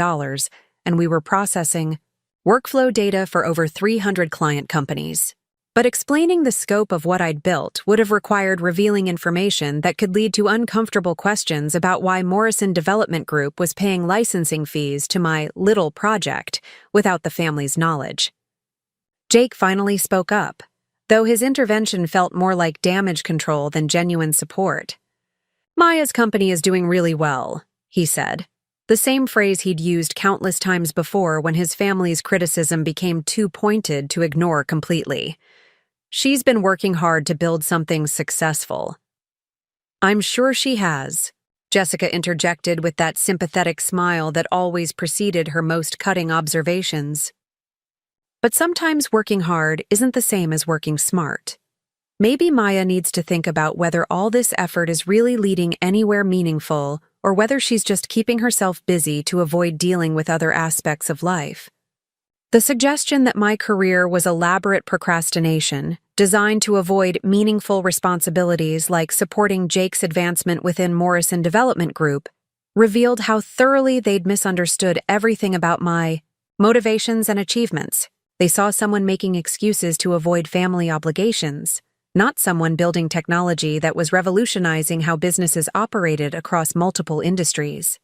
and we were processing workflow data for over 300 client companies. But explaining the scope of what I'd built would have required revealing information that could lead to uncomfortable questions about why Morrison Development Group was paying licensing fees to my little project without the family's knowledge. Jake finally spoke up, though his intervention felt more like damage control than genuine support. "Maya's company is doing really well," he said, the same phrase he'd used countless times before when his family's criticism became too pointed to ignore completely. "She's been working hard to build something successful." "I'm sure she has," Jessica interjected with that sympathetic smile that always preceded her most cutting observations. "But sometimes working hard isn't the same as working smart. Maybe Maya needs to think about whether all this effort is really leading anywhere meaningful or whether she's just keeping herself busy to avoid dealing with other aspects of life." The suggestion that my career was elaborate procrastination, designed to avoid meaningful responsibilities like supporting Jake's advancement within Morrison Development Group, revealed how thoroughly they'd misunderstood everything about my motivations and achievements. They saw someone making excuses to avoid family obligations, not someone building technology that was revolutionizing how businesses operated across multiple industries.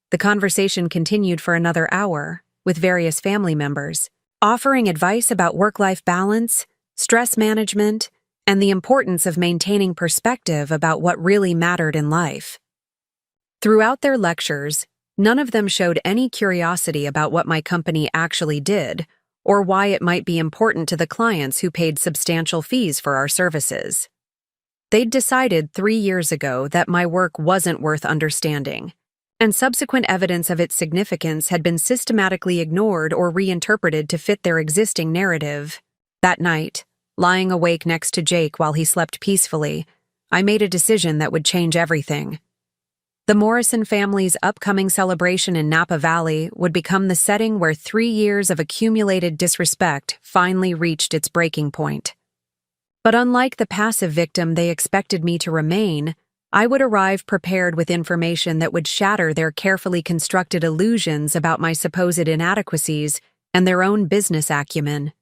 The conversation continued for another hour, with various family members, offering advice about work-life balance, stress management, and the importance of maintaining perspective about what really mattered in life. Throughout their lectures, none of them showed any curiosity about what my company actually did or why it might be important to the clients who paid substantial fees for our services. They'd decided 3 years ago that my work wasn't worth understanding, and subsequent evidence of its significance had been systematically ignored or reinterpreted to fit their existing narrative. That night, lying awake next to Jake while he slept peacefully, I made a decision that would change everything. The Morrison family's upcoming celebration in Napa Valley would become the setting where 3 years of accumulated disrespect finally reached its breaking point. But unlike the passive victim they expected me to remain, I would arrive prepared with information that would shatter their carefully constructed illusions about my supposed inadequacies and their own business acumen.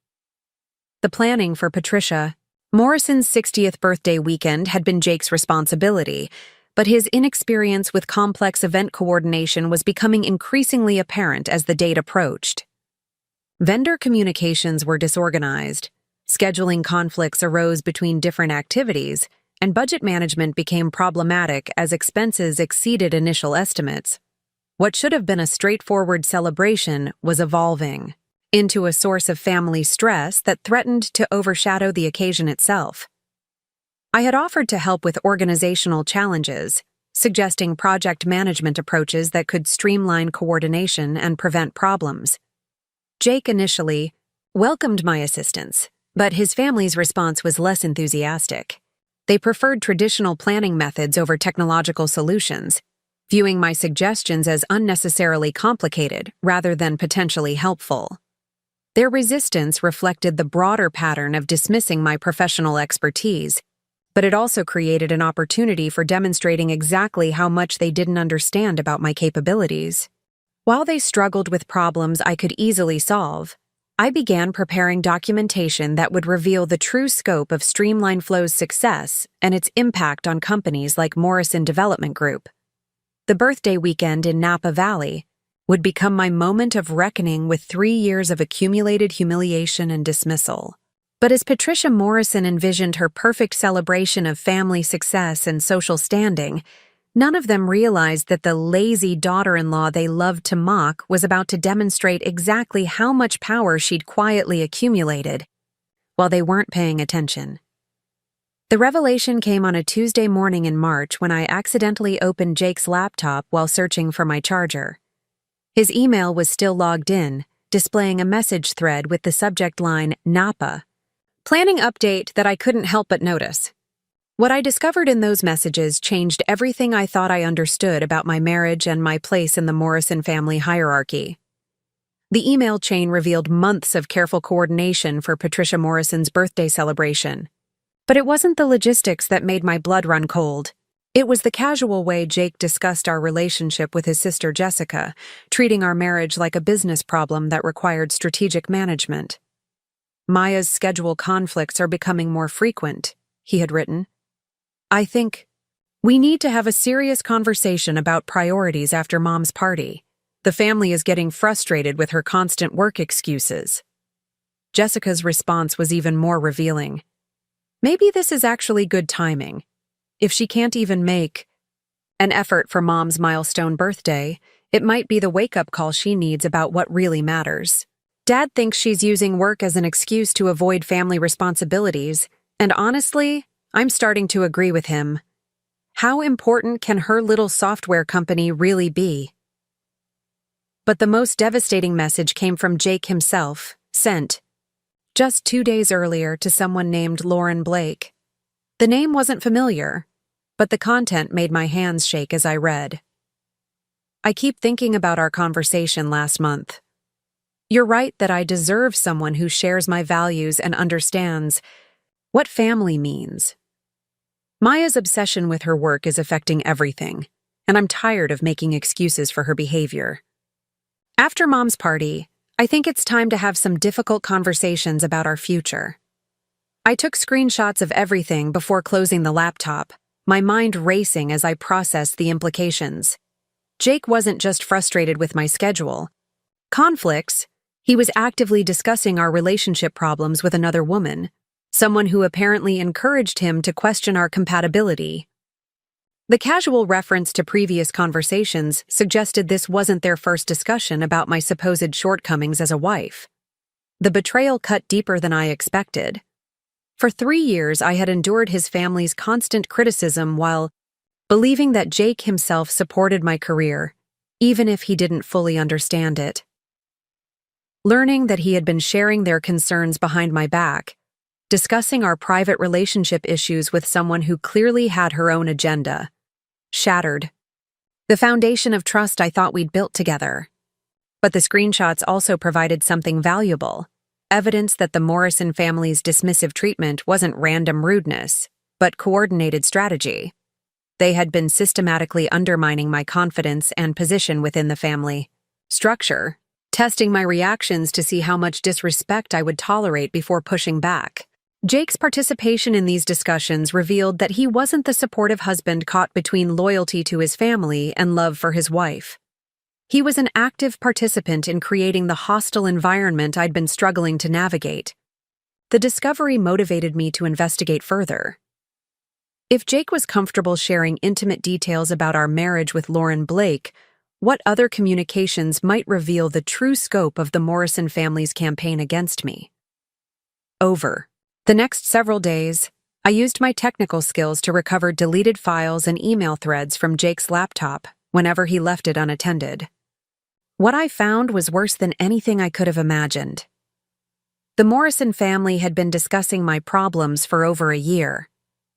The planning for Patricia, Morrison's 60th birthday weekend, had been Jake's responsibility, but his inexperience with complex event coordination was becoming increasingly apparent as the date approached. Vendor communications were disorganized, scheduling conflicts arose between different activities, and budget management became problematic as expenses exceeded initial estimates. What should have been a straightforward celebration was evolving into a source of family stress that threatened to overshadow the occasion itself. I had offered to help with organizational challenges, suggesting project management approaches that could streamline coordination and prevent problems. Jake initially welcomed my assistance, but his family's response was less enthusiastic. They preferred traditional planning methods over technological solutions, viewing my suggestions as unnecessarily complicated rather than potentially helpful. Their resistance reflected the broader pattern of dismissing my professional expertise, but it also created an opportunity for demonstrating exactly how much they didn't understand about my capabilities. While they struggled with problems I could easily solve, I began preparing documentation that would reveal the true scope of Streamline Flow's success and its impact on companies like Morrison Development Group. The birthday weekend in Napa Valley would become my moment of reckoning with 3 years of accumulated humiliation and dismissal. But as Patricia Morrison envisioned her perfect celebration of family success and social standing, none of them realized that the lazy daughter-in-law they loved to mock was about to demonstrate exactly how much power she'd quietly accumulated, while they weren't paying attention. The revelation came on a Tuesday morning in March when I accidentally opened Jake's laptop while searching for my charger. His email was still logged in, displaying a message thread with the subject line, Napa. Planning update that I couldn't help but notice. What I discovered in those messages changed everything I thought I understood about my marriage and my place in the Morrison family hierarchy. The email chain revealed months of careful coordination for Patricia Morrison's birthday celebration. But it wasn't the logistics that made my blood run cold. It was the casual way Jake discussed our relationship with his sister Jessica, treating our marriage like a business problem that required strategic management. Maya's schedule conflicts are becoming more frequent, he had written. I think we need to have a serious conversation about priorities after Mom's party. The family is getting frustrated with her constant work excuses. Jessica's response was even more revealing. Maybe this is actually good timing. If she can't even make an effort for Mom's milestone birthday, it might be the wake-up call she needs about what really matters. Dad thinks she's using work as an excuse to avoid family responsibilities, and honestly, I'm starting to agree with him. How important can her little software company really be? But the most devastating message came from Jake himself, sent just 2 days earlier to someone named Lauren Blake. The name wasn't familiar, but the content made my hands shake as I read. I keep thinking about our conversation last month. You're right that I deserve someone who shares my values and understands what family means. Maya's obsession with her work is affecting everything, and I'm tired of making excuses for her behavior. After Mom's party, I think it's time to have some difficult conversations about our future. I took screenshots of everything before closing the laptop, my mind racing as I processed the implications. Jake wasn't just frustrated with my schedule. Conflicts, he was actively discussing our relationship problems with another woman, someone who apparently encouraged him to question our compatibility. The casual reference to previous conversations suggested this wasn't their first discussion about my supposed shortcomings as a wife. The betrayal cut deeper than I expected. For 3 years, I had endured his family's constant criticism while believing that Jake himself supported my career, even if he didn't fully understand it. Learning that he had been sharing their concerns behind my back, discussing our private relationship issues with someone who clearly had her own agenda, shattered the foundation of trust I thought we'd built together. But the screenshots also provided something valuable, evidence that the Morrison family's dismissive treatment wasn't random rudeness, but coordinated strategy. They had been systematically undermining my confidence and position within the family structure, testing my reactions to see how much disrespect I would tolerate before pushing back. Jake's participation in these discussions revealed that he wasn't the supportive husband caught between loyalty to his family and love for his wife. He was an active participant in creating the hostile environment I'd been struggling to navigate. The discovery motivated me to investigate further. If Jake was comfortable sharing intimate details about our marriage with Lauren Blake, what other communications might reveal the true scope of the Morrison family's campaign against me? Over the next several days, I used my technical skills to recover deleted files and email threads from Jake's laptop whenever he left it unattended. What I found was worse than anything I could have imagined. The Morrison family had been discussing my problems for over a year,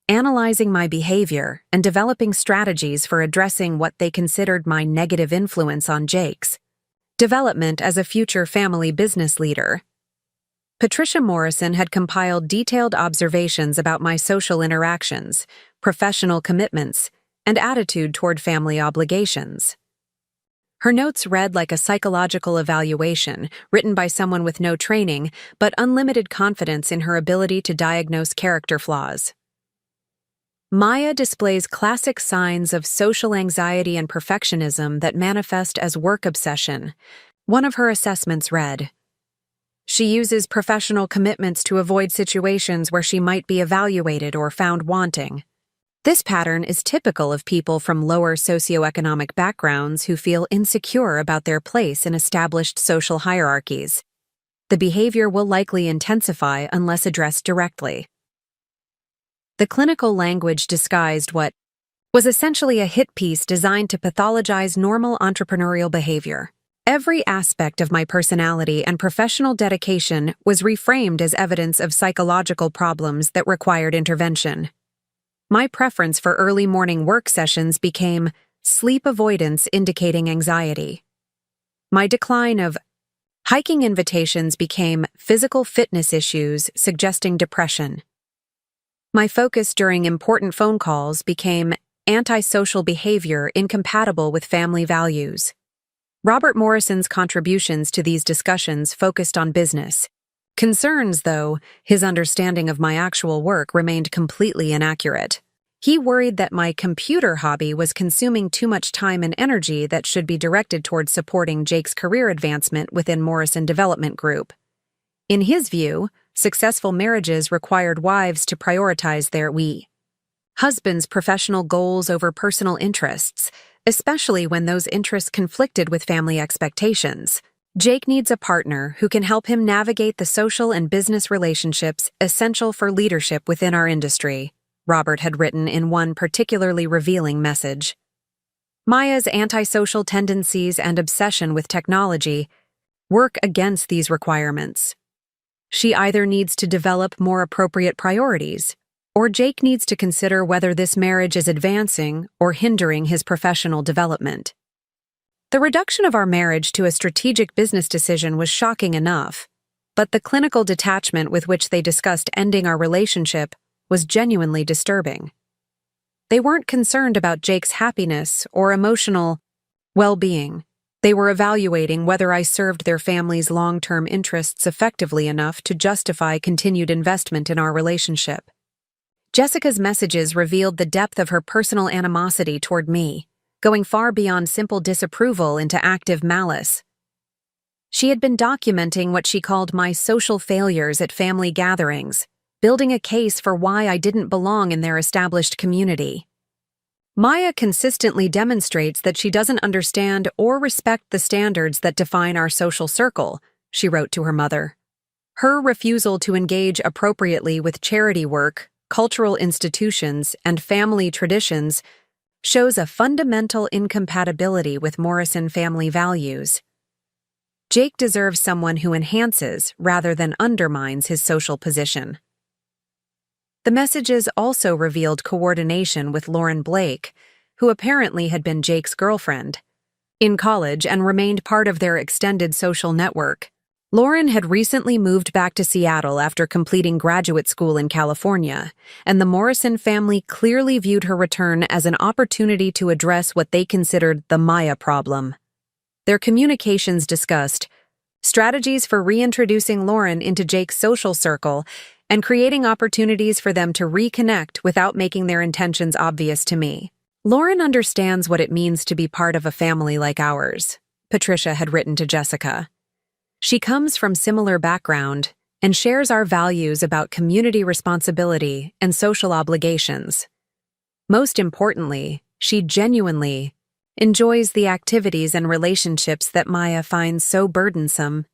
analyzing my behavior and developing strategies for addressing what they considered my negative influence on Jake's development as a future family business leader. Patricia Morrison had compiled detailed observations about my social interactions, professional commitments, and attitude toward family obligations. Her notes read like a psychological evaluation written by someone with no training but unlimited confidence in her ability to diagnose character flaws. Maya displays classic signs of social anxiety and perfectionism that manifest as work obsession. One of her assessments read, "She uses professional commitments to avoid situations where she might be evaluated or found wanting." This pattern is typical of people from lower socioeconomic backgrounds who feel insecure about their place in established social hierarchies. The behavior will likely intensify unless addressed directly. The clinical language disguised what was essentially a hit piece designed to pathologize normal entrepreneurial behavior. Every aspect of my personality and professional dedication was reframed as evidence of psychological problems that required intervention. My preference for early morning work sessions became sleep avoidance indicating anxiety. My decline of hiking invitations became physical fitness issues suggesting depression. My focus during important phone calls became antisocial behavior incompatible with family values. Robert Morrison's contributions to these discussions focused on business concerns, though his understanding of my actual work remained completely inaccurate. He worried that my computer hobby was consuming too much time and energy that should be directed towards supporting Jake's career advancement within Morrison Development Group. In his view, successful marriages required wives to prioritize their husband's professional goals over personal interests, especially when those interests conflicted with family expectations. Jake needs a partner who can help him navigate the social and business relationships essential for leadership within our industry, Robert had written in one particularly revealing message. Maya's antisocial tendencies and obsession with technology work against these requirements. She either needs to develop more appropriate priorities, or Jake needs to consider whether this marriage is advancing or hindering his professional development. The reduction of our marriage to a strategic business decision was shocking enough, but the clinical detachment with which they discussed ending our relationship was genuinely disturbing. They weren't concerned about Jake's happiness or emotional well-being. They were evaluating whether I served their family's long-term interests effectively enough to justify continued investment in our relationship. Jessica's messages revealed the depth of her personal animosity toward me, going far beyond simple disapproval into active malice. She had been documenting what she called my social failures at family gatherings, building a case for why I didn't belong in their established community. Maya consistently demonstrates that she doesn't understand or respect the standards that define our social circle, she wrote to her mother. Her refusal to engage appropriately with charity work, cultural institutions, and family traditions shows a fundamental incompatibility with Morrison family values. Jake deserves someone who enhances rather than undermines his social position. The messages also revealed coordination with Lauren Blake, who apparently had been Jake's girlfriend, in college and remained part of their extended social network. Lauren had recently moved back to Seattle after completing graduate school in California, and the Morrison family clearly viewed her return as an opportunity to address what they considered the Maya problem. Their communications discussed strategies for reintroducing Lauren into Jake's social circle and creating opportunities for them to reconnect without making their intentions obvious to me. Lauren understands what it means to be part of a family like ours, Patricia had written to Jessica. She comes from similar background and shares our values about community responsibility and social obligations. Most importantly, she genuinely enjoys the activities and relationships that Maya finds so burdensome.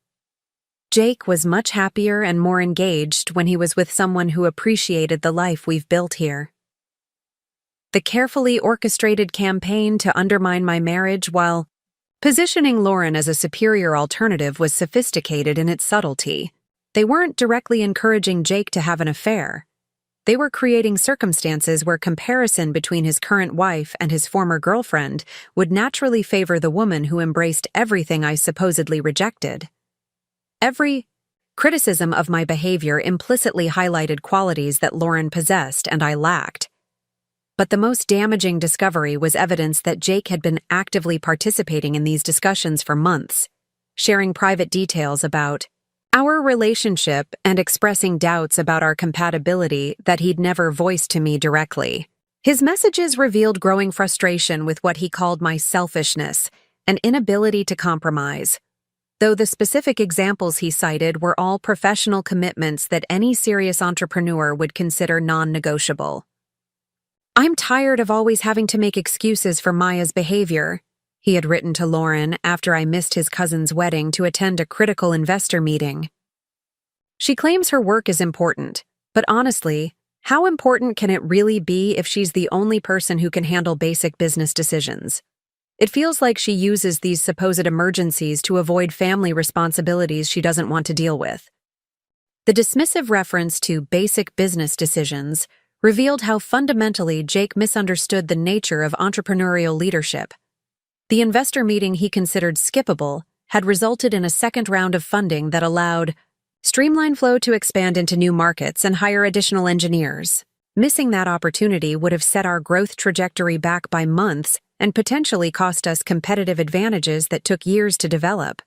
Jake was much happier and more engaged when he was with someone who appreciated the life we've built here. The carefully orchestrated campaign to undermine my marriage while positioning Lauren as a superior alternative was sophisticated in its subtlety. They weren't directly encouraging Jake to have an affair. They were creating circumstances where comparison between his current wife and his former girlfriend would naturally favor the woman who embraced everything I supposedly rejected. Every criticism of my behavior implicitly highlighted qualities that Lauren possessed and I lacked. But the most damaging discovery was evidence that Jake had been actively participating in these discussions for months, sharing private details about our relationship and expressing doubts about our compatibility that he'd never voiced to me directly. His messages revealed growing frustration with what he called my selfishness and inability to compromise, though the specific examples he cited were all professional commitments that any serious entrepreneur would consider non-negotiable. "I'm tired of always having to make excuses for Maya's behavior," he had written to Lauren after I missed his cousin's wedding to attend a critical investor meeting. She claims her work is important, but honestly, how important can it really be if she's the only person who can handle basic business decisions? It feels like she uses these supposed emergencies to avoid family responsibilities she doesn't want to deal with. The dismissive reference to basic business decisions revealed how fundamentally Jake misunderstood the nature of entrepreneurial leadership. The investor meeting he considered skippable had resulted in a second round of funding that allowed Streamline Flow to expand into new markets and hire additional engineers. Missing that opportunity would have set our growth trajectory back by months and potentially cost us competitive advantages that took years to develop.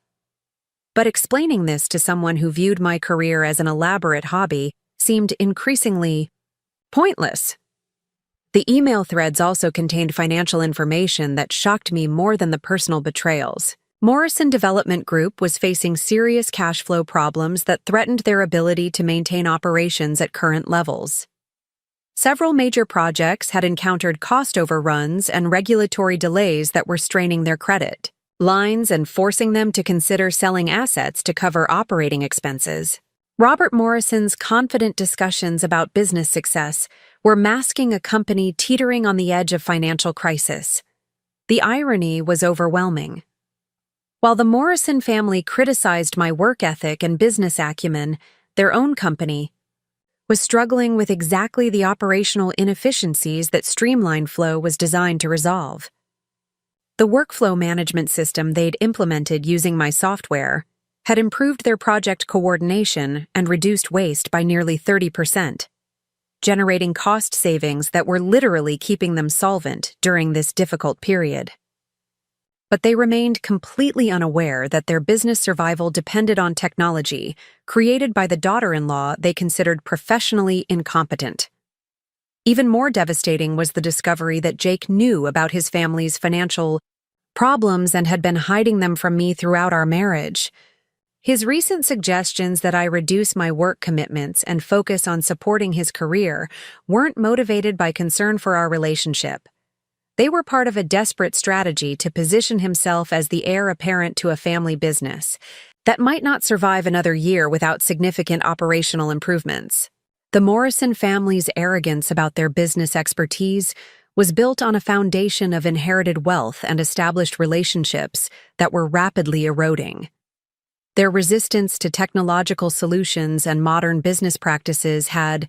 But explaining this to someone who viewed my career as an elaborate hobby seemed increasingly pointless. The email threads also contained financial information that shocked me more than the personal betrayals. Morrison Development Group was facing serious cash flow problems that threatened their ability to maintain operations at current levels. Several major projects had encountered cost overruns and regulatory delays that were straining their credit lines and forcing them to consider selling assets to cover operating expenses. Robert Morrison's confident discussions about business success were masking a company teetering on the edge of financial crisis. The irony was overwhelming. While the Morrison family criticized my work ethic and business acumen, their own company was struggling with exactly the operational inefficiencies that Streamline Flow was designed to resolve. The workflow management system they'd implemented using my software had improved their project coordination and reduced waste by nearly 30%, generating cost savings that were literally keeping them solvent during this difficult period. But they remained completely unaware that their business survival depended on technology created by the daughter-in-law they considered professionally incompetent. Even more devastating was the discovery that Jake knew about his family's financial problems and had been hiding them from me throughout our marriage. His recent suggestions that I reduce my work commitments and focus on supporting his career weren't motivated by concern for our relationship. They were part of a desperate strategy to position himself as the heir apparent to a family business that might not survive another year without significant operational improvements. The Morrison family's arrogance about their business expertise was built on a foundation of inherited wealth and established relationships that were rapidly eroding. Their resistance to technological solutions and modern business practices had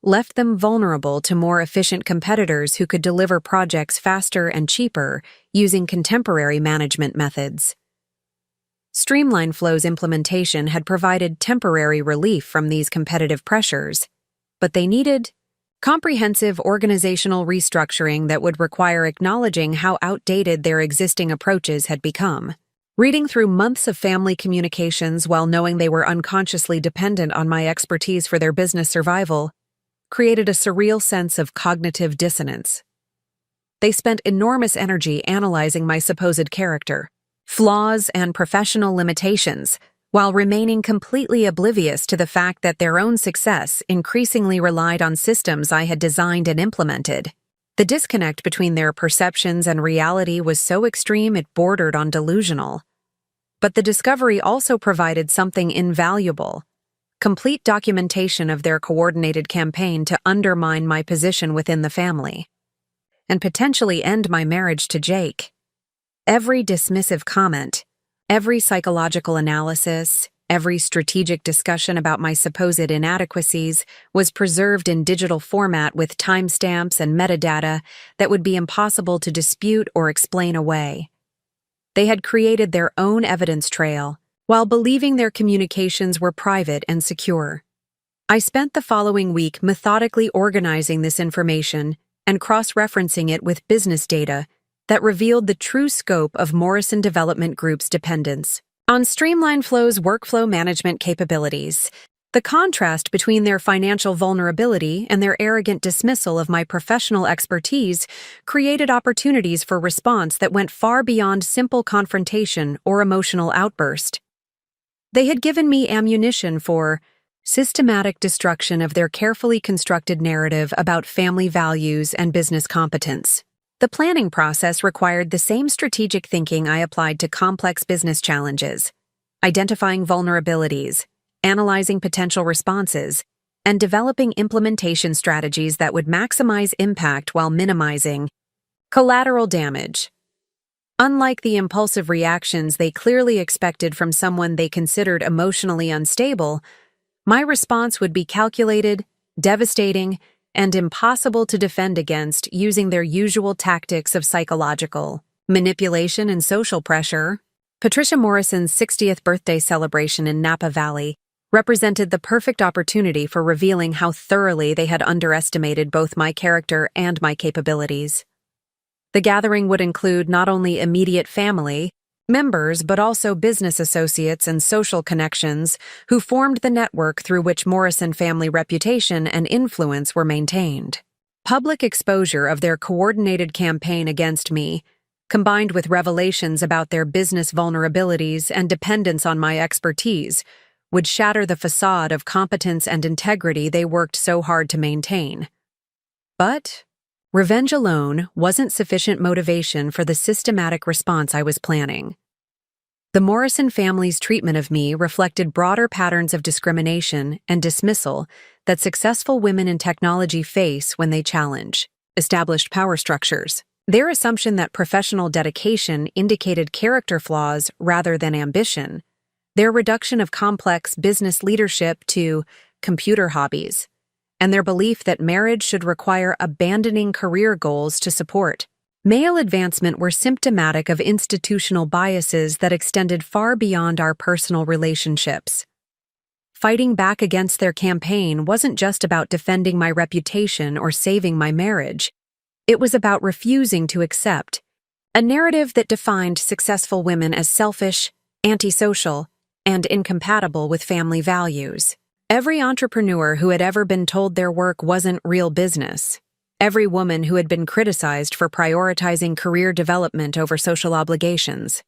left them vulnerable to more efficient competitors who could deliver projects faster and cheaper using contemporary management methods. Streamline Flow's implementation had provided temporary relief from these competitive pressures, but they needed comprehensive organizational restructuring that would require acknowledging how outdated their existing approaches had become. Reading through months of family communications while knowing they were unconsciously dependent on my expertise for their business survival created a surreal sense of cognitive dissonance. They spent enormous energy analyzing my supposed character, flaws, and professional limitations, while remaining completely oblivious to the fact that their own success increasingly relied on systems I had designed and implemented. The disconnect between their perceptions and reality was so extreme it bordered on delusional. But the discovery also provided something invaluable: complete documentation of their coordinated campaign to undermine my position within the family and potentially end my marriage to Jake. Every dismissive comment, every psychological analysis, every strategic discussion about my supposed inadequacies was preserved in digital format with timestamps and metadata that would be impossible to dispute or explain away. They had created their own evidence trail, while believing their communications were private and secure. I spent the following week methodically organizing this information and cross-referencing it with business data that revealed the true scope of Morrison Development Group's dependence on Streamline Flow's workflow management capabilities. The contrast between their financial vulnerability and their arrogant dismissal of my professional expertise created opportunities for response that went far beyond simple confrontation or emotional outburst. They had given me ammunition for systematic destruction of their carefully constructed narrative about family values and business competence. The planning process required the same strategic thinking I applied to complex business challenges: identifying vulnerabilities, analyzing potential responses, and developing implementation strategies that would maximize impact while minimizing collateral damage. Unlike the impulsive reactions they clearly expected from someone they considered emotionally unstable, my response would be calculated, devastating, and impossible to defend against using their usual tactics of psychological manipulation and social pressure. Patricia Morrison's 60th birthday celebration in Napa Valley represented the perfect opportunity for revealing how thoroughly they had underestimated both my character and my capabilities. The gathering would include not only immediate family members but also business associates and social connections who formed the network through which Morrison family reputation and influence were maintained. Public exposure of their coordinated campaign against me, combined with revelations about their business vulnerabilities and dependence on my expertise, would shatter the facade of competence and integrity they worked so hard to maintain. But revenge alone wasn't sufficient motivation for the systematic response I was planning. The Morrison family's treatment of me reflected broader patterns of discrimination and dismissal that successful women in technology face when they challenge established power structures. Their assumption that professional dedication indicated character flaws rather than ambition, their reduction of complex business leadership to computer hobbies, and their belief that marriage should require abandoning career goals to support male advancement were symptomatic of institutional biases that extended far beyond our personal relationships. Fighting back against their campaign wasn't just about defending my reputation or saving my marriage. It was about refusing to accept a narrative that defined successful women as selfish, antisocial, and incompatible with family values. Every entrepreneur who had ever been told their work wasn't real business, every woman who had been criticized for prioritizing career development over social obligations,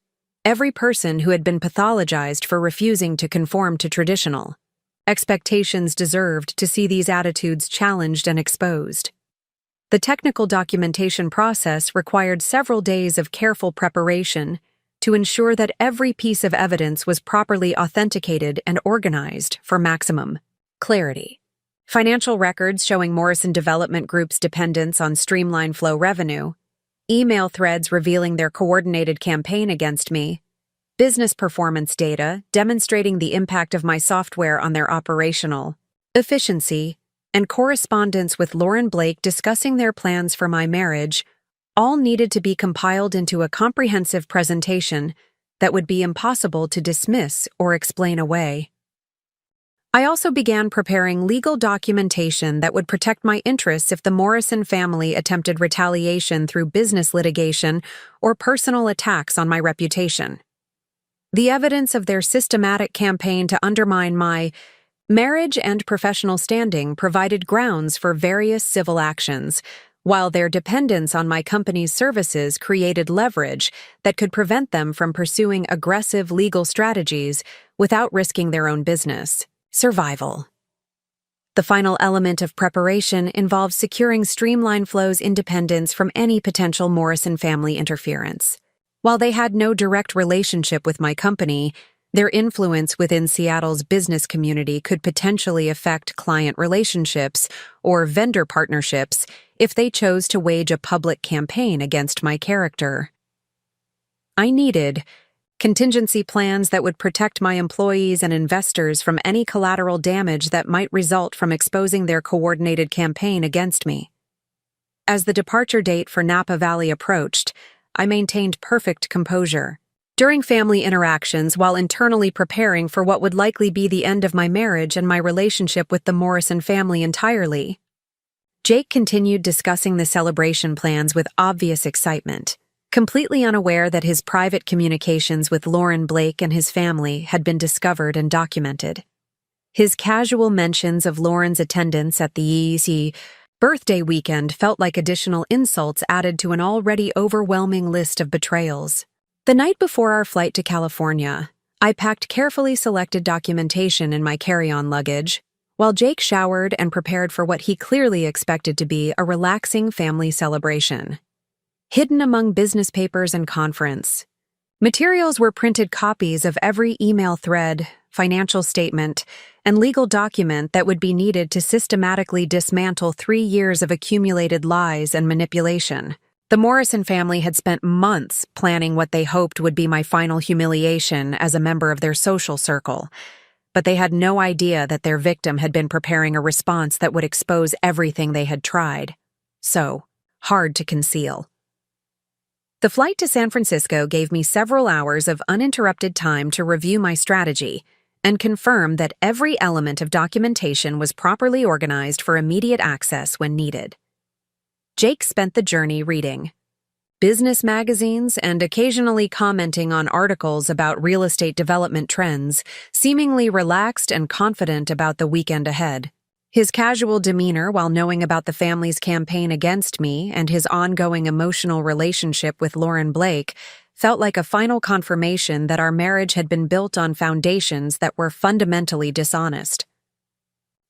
every person who had been pathologized for refusing to conform to traditional expectations deserved to see these attitudes challenged and exposed. The technical documentation process required several days of careful preparation to ensure that every piece of evidence was properly authenticated and organized for maximum clarity. Financial records showing Morrison Development Group's dependence on Streamline Flow revenue, email threads revealing their coordinated campaign against me, business performance data demonstrating the impact of my software on their operational efficiency, and correspondence with Lauren Blake discussing their plans for my marriage all needed to be compiled into a comprehensive presentation that would be impossible to dismiss or explain away. I also began preparing legal documentation that would protect my interests if the Morrison family attempted retaliation through business litigation or personal attacks on my reputation. The evidence of their systematic campaign to undermine my marriage and professional standing provided grounds for various civil actions, while their dependence on my company's services created leverage that could prevent them from pursuing aggressive legal strategies without risking their own business. Survival. The final element of preparation involves securing Streamline Flow's independence from any potential Morrison family interference. While they had no direct relationship with my company, their influence within Seattle's business community could potentially affect client relationships or vendor partnerships if they chose to wage a public campaign against my character. I needed contingency plans that would protect my employees and investors from any collateral damage that might result from exposing their coordinated campaign against me. As the departure date for Napa Valley approached, I maintained perfect composure. During family interactions, while internally preparing for what would likely be the end of my marriage and my relationship with the Morrison family entirely, Jake continued discussing the celebration plans with obvious excitement, completely unaware that his private communications with Lauren Blake and his family had been discovered and documented. His casual mentions of Lauren's attendance at the EEC birthday weekend felt like additional insults added to an already overwhelming list of betrayals. The night before our flight to California, I packed carefully selected documentation in my carry-on luggage, while Jake showered and prepared for what he clearly expected to be a relaxing family celebration. Hidden among business papers and conference materials were printed copies of every email thread, financial statement, and legal document that would be needed to systematically dismantle 3 years of accumulated lies and manipulation. The Morrison family had spent months planning what they hoped would be my final humiliation as a member of their social circle, but they had no idea that their victim had been preparing a response that would expose everything they had tried so hard to conceal. The flight to San Francisco gave me several hours of uninterrupted time to review my strategy and confirm that every element of documentation was properly organized for immediate access when needed. Jake spent the journey reading business magazines and occasionally commenting on articles about real estate development trends, seemingly relaxed and confident about the weekend ahead. His casual demeanor while knowing about the family's campaign against me and his ongoing emotional relationship with Lauren Blake felt like a final confirmation that our marriage had been built on foundations that were fundamentally dishonest.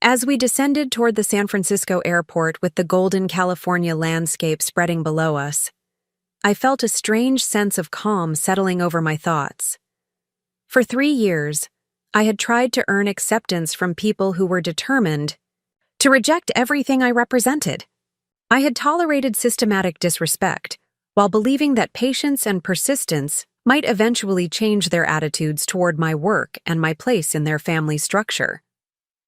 As we descended toward the San Francisco airport with the golden California landscape spreading below us, I felt a strange sense of calm settling over my thoughts. For 3 years, I had tried to earn acceptance from people who were determined to reject everything I represented. I had tolerated systematic disrespect, while believing that patience and persistence might eventually change their attitudes toward my work and my place in their family structure.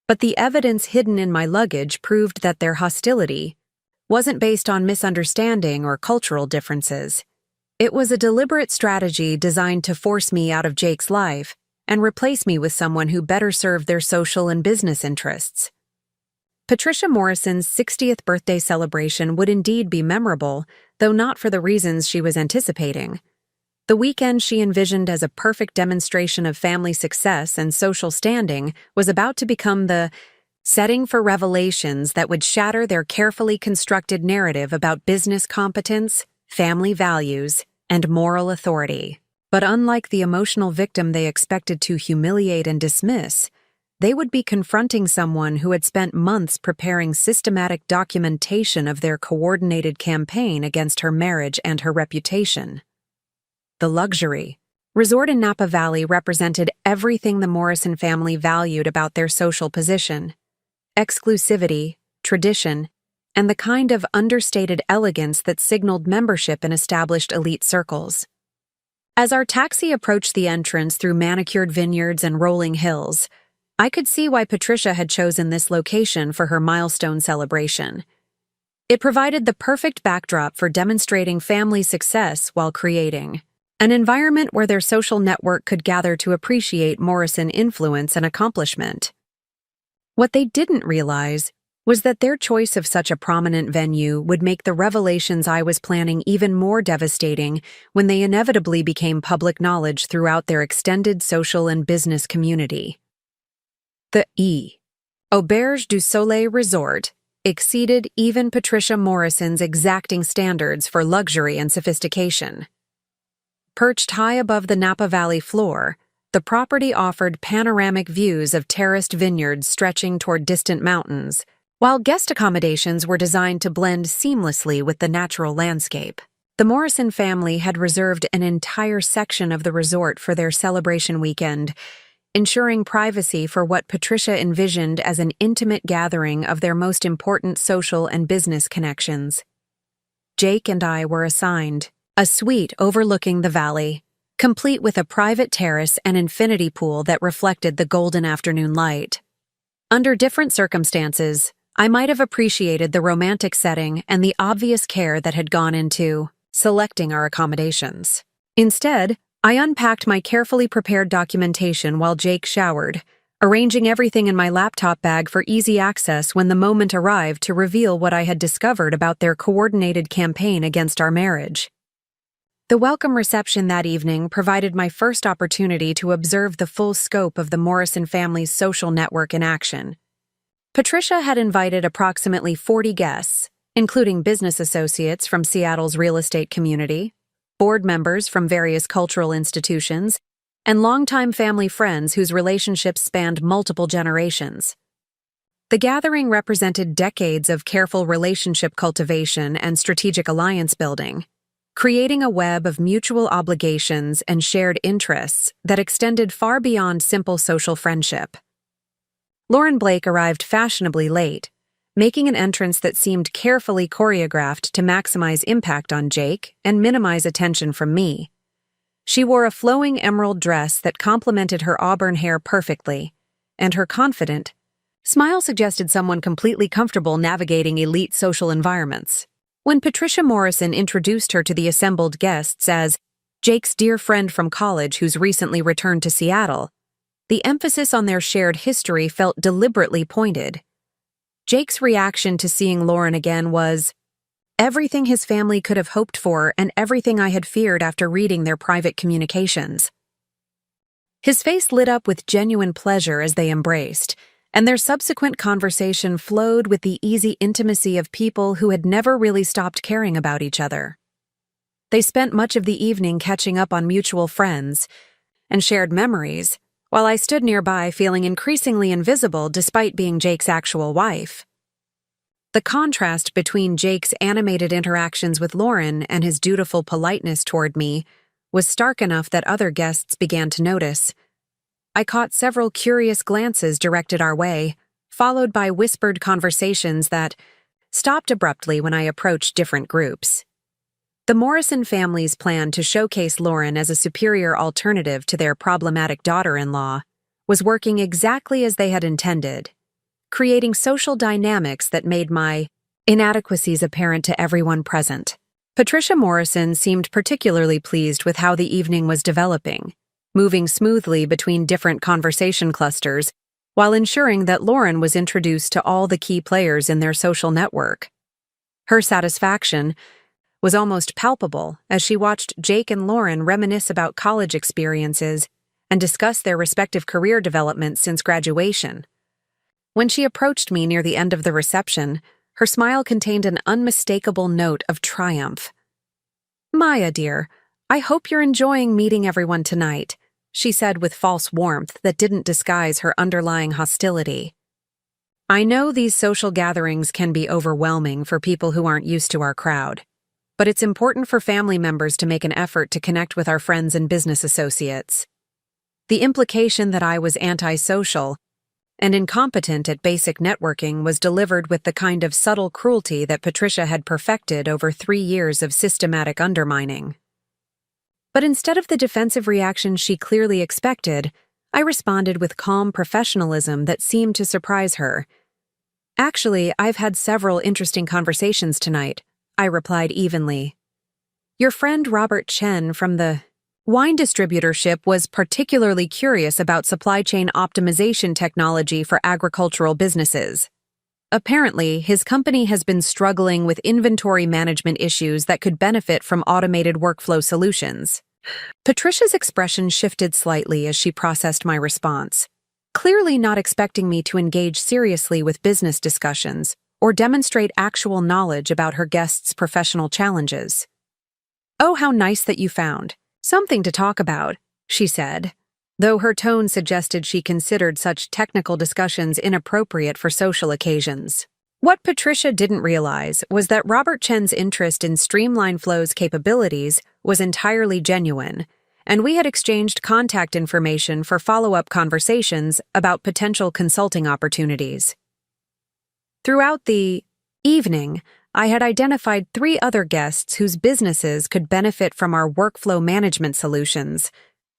But the evidence hidden in my luggage proved that their hostility wasn't based on misunderstanding or cultural differences. It was a deliberate strategy designed to force me out of Jake's life and replace me with someone who better served their social and business interests. Patricia Morrison's 60th birthday celebration would indeed be memorable, though not for the reasons she was anticipating. The weekend she envisioned as a perfect demonstration of family success and social standing was about to become the setting for revelations that would shatter their carefully constructed narrative about business competence, family values, and moral authority. But unlike the emotional victim they expected to humiliate and dismiss, they would be confronting someone who had spent months preparing systematic documentation of their coordinated campaign against her marriage and her reputation. The luxury resort in Napa Valley represented everything the Morrison family valued about their social position: exclusivity, tradition, and the kind of understated elegance that signaled membership in established elite circles. As our taxi approached the entrance through manicured vineyards and rolling hills, I could see why Patricia had chosen this location for her milestone celebration. It provided the perfect backdrop for demonstrating family success while creating an environment where their social network could gather to appreciate Morrison influence and accomplishment. What they didn't realize was that their choice of such a prominent venue would make the revelations I was planning even more devastating when they inevitably became public knowledge throughout their extended social and business community. The Auberge du Soleil Resort exceeded even Patricia Morrison's exacting standards for luxury and sophistication. Perched high above the Napa Valley floor, the property offered panoramic views of terraced vineyards stretching toward distant mountains, while guest accommodations were designed to blend seamlessly with the natural landscape. The Morrison family had reserved an entire section of the resort for their celebration weekend, ensuring privacy for what Patricia envisioned as an intimate gathering of their most important social and business connections. Jake and I were assigned a suite overlooking the valley, complete with a private terrace and infinity pool that reflected the golden afternoon light. Under different circumstances, I might have appreciated the romantic setting and the obvious care that had gone into selecting our accommodations. Instead, I unpacked my carefully prepared documentation while Jake showered, arranging everything in my laptop bag for easy access when the moment arrived to reveal what I had discovered about their coordinated campaign against our marriage. The welcome reception that evening provided my first opportunity to observe the full scope of the Morrison family's social network in action. Patricia had invited approximately 40 guests, including business associates from Seattle's real estate community, board members from various cultural institutions, and longtime family friends whose relationships spanned multiple generations. The gathering represented decades of careful relationship cultivation and strategic alliance building, creating a web of mutual obligations and shared interests that extended far beyond simple social friendship. Lauren Blake arrived fashionably late, making an entrance that seemed carefully choreographed to maximize impact on Jake and minimize attention from me. She wore a flowing emerald dress that complemented her auburn hair perfectly, and her confident smile suggested someone completely comfortable navigating elite social environments. When Patricia Morrison introduced her to the assembled guests as Jake's dear friend from college who's recently returned to Seattle, the emphasis on their shared history felt deliberately pointed. Jake's reaction to seeing Lauren again was everything his family could have hoped for and everything I had feared after reading their private communications. His face lit up with genuine pleasure as they embraced, and their subsequent conversation flowed with the easy intimacy of people who had never really stopped caring about each other. They spent much of the evening catching up on mutual friends and shared memories, while I stood nearby feeling increasingly invisible despite being Jake's actual wife. The contrast between Jake's animated interactions with Lauren and his dutiful politeness toward me was stark enough that other guests began to notice. I caught several curious glances directed our way, followed by whispered conversations that stopped abruptly when I approached different groups. The Morrison family's plan to showcase Lauren as a superior alternative to their problematic daughter-in-law was working exactly as they had intended, creating social dynamics that made my inadequacies apparent to everyone present. Patricia Morrison seemed particularly pleased with how the evening was developing, moving smoothly between different conversation clusters while ensuring that Lauren was introduced to all the key players in their social network. Her satisfaction was almost palpable as she watched Jake and Lauren reminisce about college experiences and discuss their respective career developments since graduation. When she approached me near the end of the reception, her smile contained an unmistakable note of triumph. "Maya, dear, I hope you're enjoying meeting everyone tonight," she said with false warmth that didn't disguise her underlying hostility. "I know these social gatherings can be overwhelming for people who aren't used to our crowd, but it's important for family members to make an effort to connect with our friends and business associates." The implication that I was antisocial and incompetent at basic networking was delivered with the kind of subtle cruelty that Patricia had perfected over 3 years of systematic undermining. But instead of the defensive reaction she clearly expected, I responded with calm professionalism that seemed to surprise her. "Actually, I've had several interesting conversations tonight," I replied evenly. "Your friend Robert Chen from the wine distributorship was particularly curious about supply chain optimization technology for agricultural businesses. Apparently, his company has been struggling with inventory management issues that could benefit from automated workflow solutions." Patricia's expression shifted slightly as she processed my response, clearly not expecting me to engage seriously with business discussions or demonstrate actual knowledge about her guests' professional challenges. "Oh, how nice that you found something to talk about," she said, though her tone suggested she considered such technical discussions inappropriate for social occasions. What Patricia didn't realize was that Robert Chen's interest in Streamline Flow's capabilities was entirely genuine, and we had exchanged contact information for follow-up conversations about potential consulting opportunities. Throughout the evening, I had identified 3 other guests whose businesses could benefit from our workflow management solutions,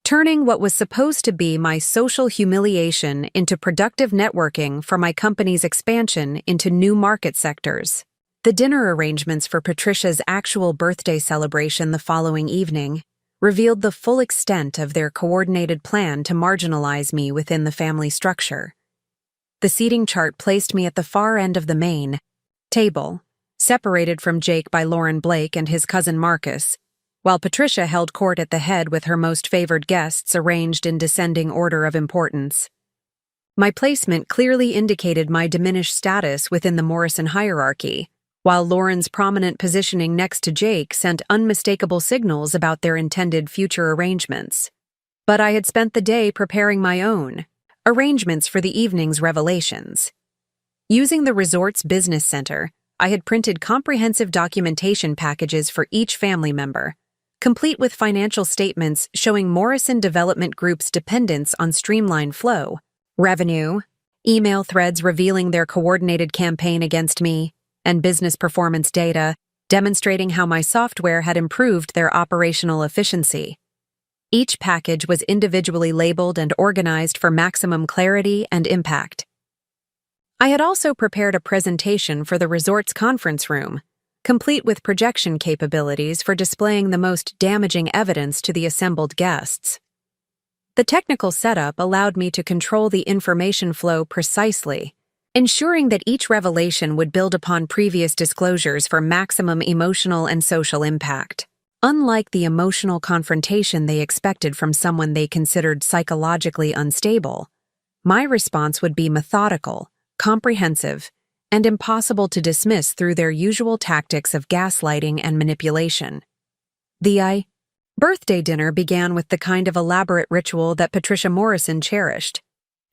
turning what was supposed to be my social humiliation into productive networking for my company's expansion into new market sectors. The dinner arrangements for Patricia's actual birthday celebration the following evening revealed the full extent of their coordinated plan to marginalize me within the family structure. The seating chart placed me at the far end of the main table, separated from Jake by Lauren Blake and his cousin Marcus, while Patricia held court at the head with her most favored guests arranged in descending order of importance. My placement clearly indicated my diminished status within the Morrison hierarchy, while Lauren's prominent positioning next to Jake sent unmistakable signals about their intended future arrangements. But I had spent the day preparing my own arrangements for the evening's revelations. Using the resort's business center, I had printed comprehensive documentation packages for each family member, complete with financial statements showing Morrison Development Group's dependence on Streamline Flow, revenue, email threads revealing their coordinated campaign against me, and business performance data demonstrating how my software had improved their operational efficiency. Each package was individually labeled and organized for maximum clarity and impact. I had also prepared a presentation for the resort's conference room, complete with projection capabilities for displaying the most damaging evidence to the assembled guests. The technical setup allowed me to control the information flow precisely, ensuring that each revelation would build upon previous disclosures for maximum emotional and social impact. Unlike the emotional confrontation they expected from someone they considered psychologically unstable, my response would be methodical, comprehensive, and impossible to dismiss through their usual tactics of gaslighting and manipulation. The birthday dinner began with the kind of elaborate ritual that Patricia Morrison cherished,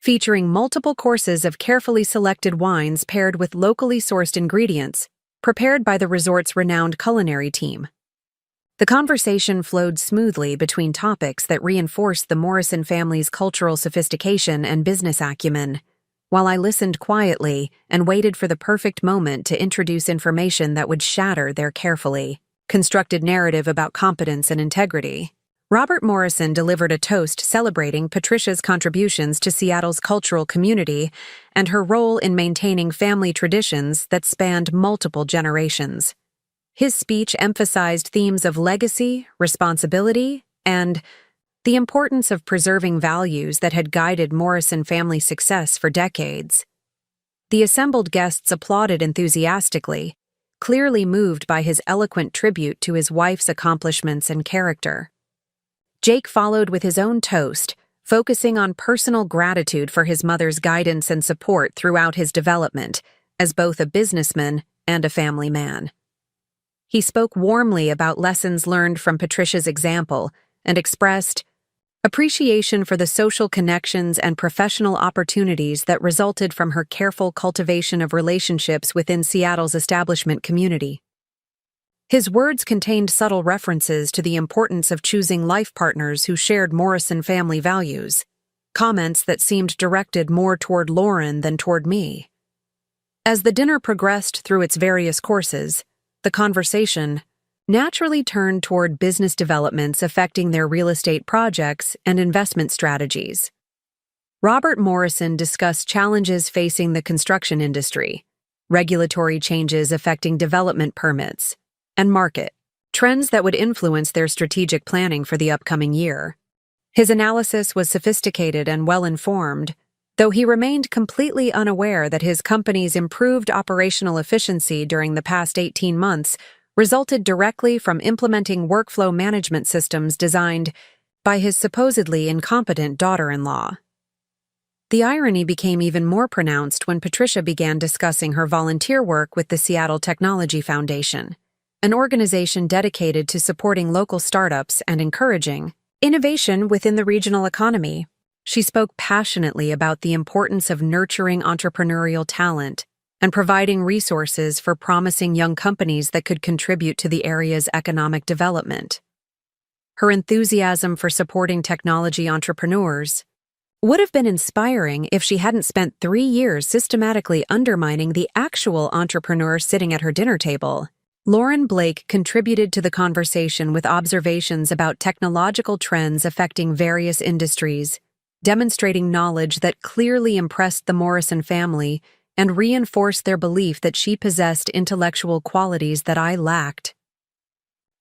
featuring multiple courses of carefully selected wines paired with locally sourced ingredients, prepared by the resort's renowned culinary team. The conversation flowed smoothly between topics that reinforced the Morrison family's cultural sophistication and business acumen, while I listened quietly and waited for the perfect moment to introduce information that would shatter their carefully constructed narrative about competence and integrity. Robert Morrison delivered a toast celebrating Patricia's contributions to Seattle's cultural community and her role in maintaining family traditions that spanned multiple generations. His speech emphasized themes of legacy, responsibility, and the importance of preserving values that had guided Morrison family success for decades. The assembled guests applauded enthusiastically, clearly moved by his eloquent tribute to his wife's accomplishments and character. Jake followed with his own toast, focusing on personal gratitude for his mother's guidance and support throughout his development as both a businessman and a family man. He spoke warmly about lessons learned from Patricia's example and expressed appreciation for the social connections and professional opportunities that resulted from her careful cultivation of relationships within Seattle's establishment community. His words contained subtle references to the importance of choosing life partners who shared Morrison family values, comments that seemed directed more toward Lauren than toward me. As the dinner progressed through its various courses, the conversation naturally turned toward business developments affecting their real estate projects and investment strategies. Robert Morrison discussed challenges facing the construction industry, regulatory changes affecting development permits, and market trends that would influence their strategic planning for the upcoming year. His analysis was sophisticated and well-informed, though he remained completely unaware that his company's improved operational efficiency during the past 18 months resulted directly from implementing workflow management systems designed by his supposedly incompetent daughter-in-law. The irony became even more pronounced when Patricia began discussing her volunteer work with the Seattle Technology Foundation, an organization dedicated to supporting local startups and encouraging innovation within the regional economy. She spoke passionately about the importance of nurturing entrepreneurial talent and providing resources for promising young companies that could contribute to the area's economic development. Her enthusiasm for supporting technology entrepreneurs would have been inspiring if she hadn't spent 3 years systematically undermining the actual entrepreneur sitting at her dinner table. Lauren Blake contributed to the conversation with observations about technological trends affecting various industries, demonstrating knowledge that clearly impressed the Morrison family and reinforced their belief that she possessed intellectual qualities that I lacked.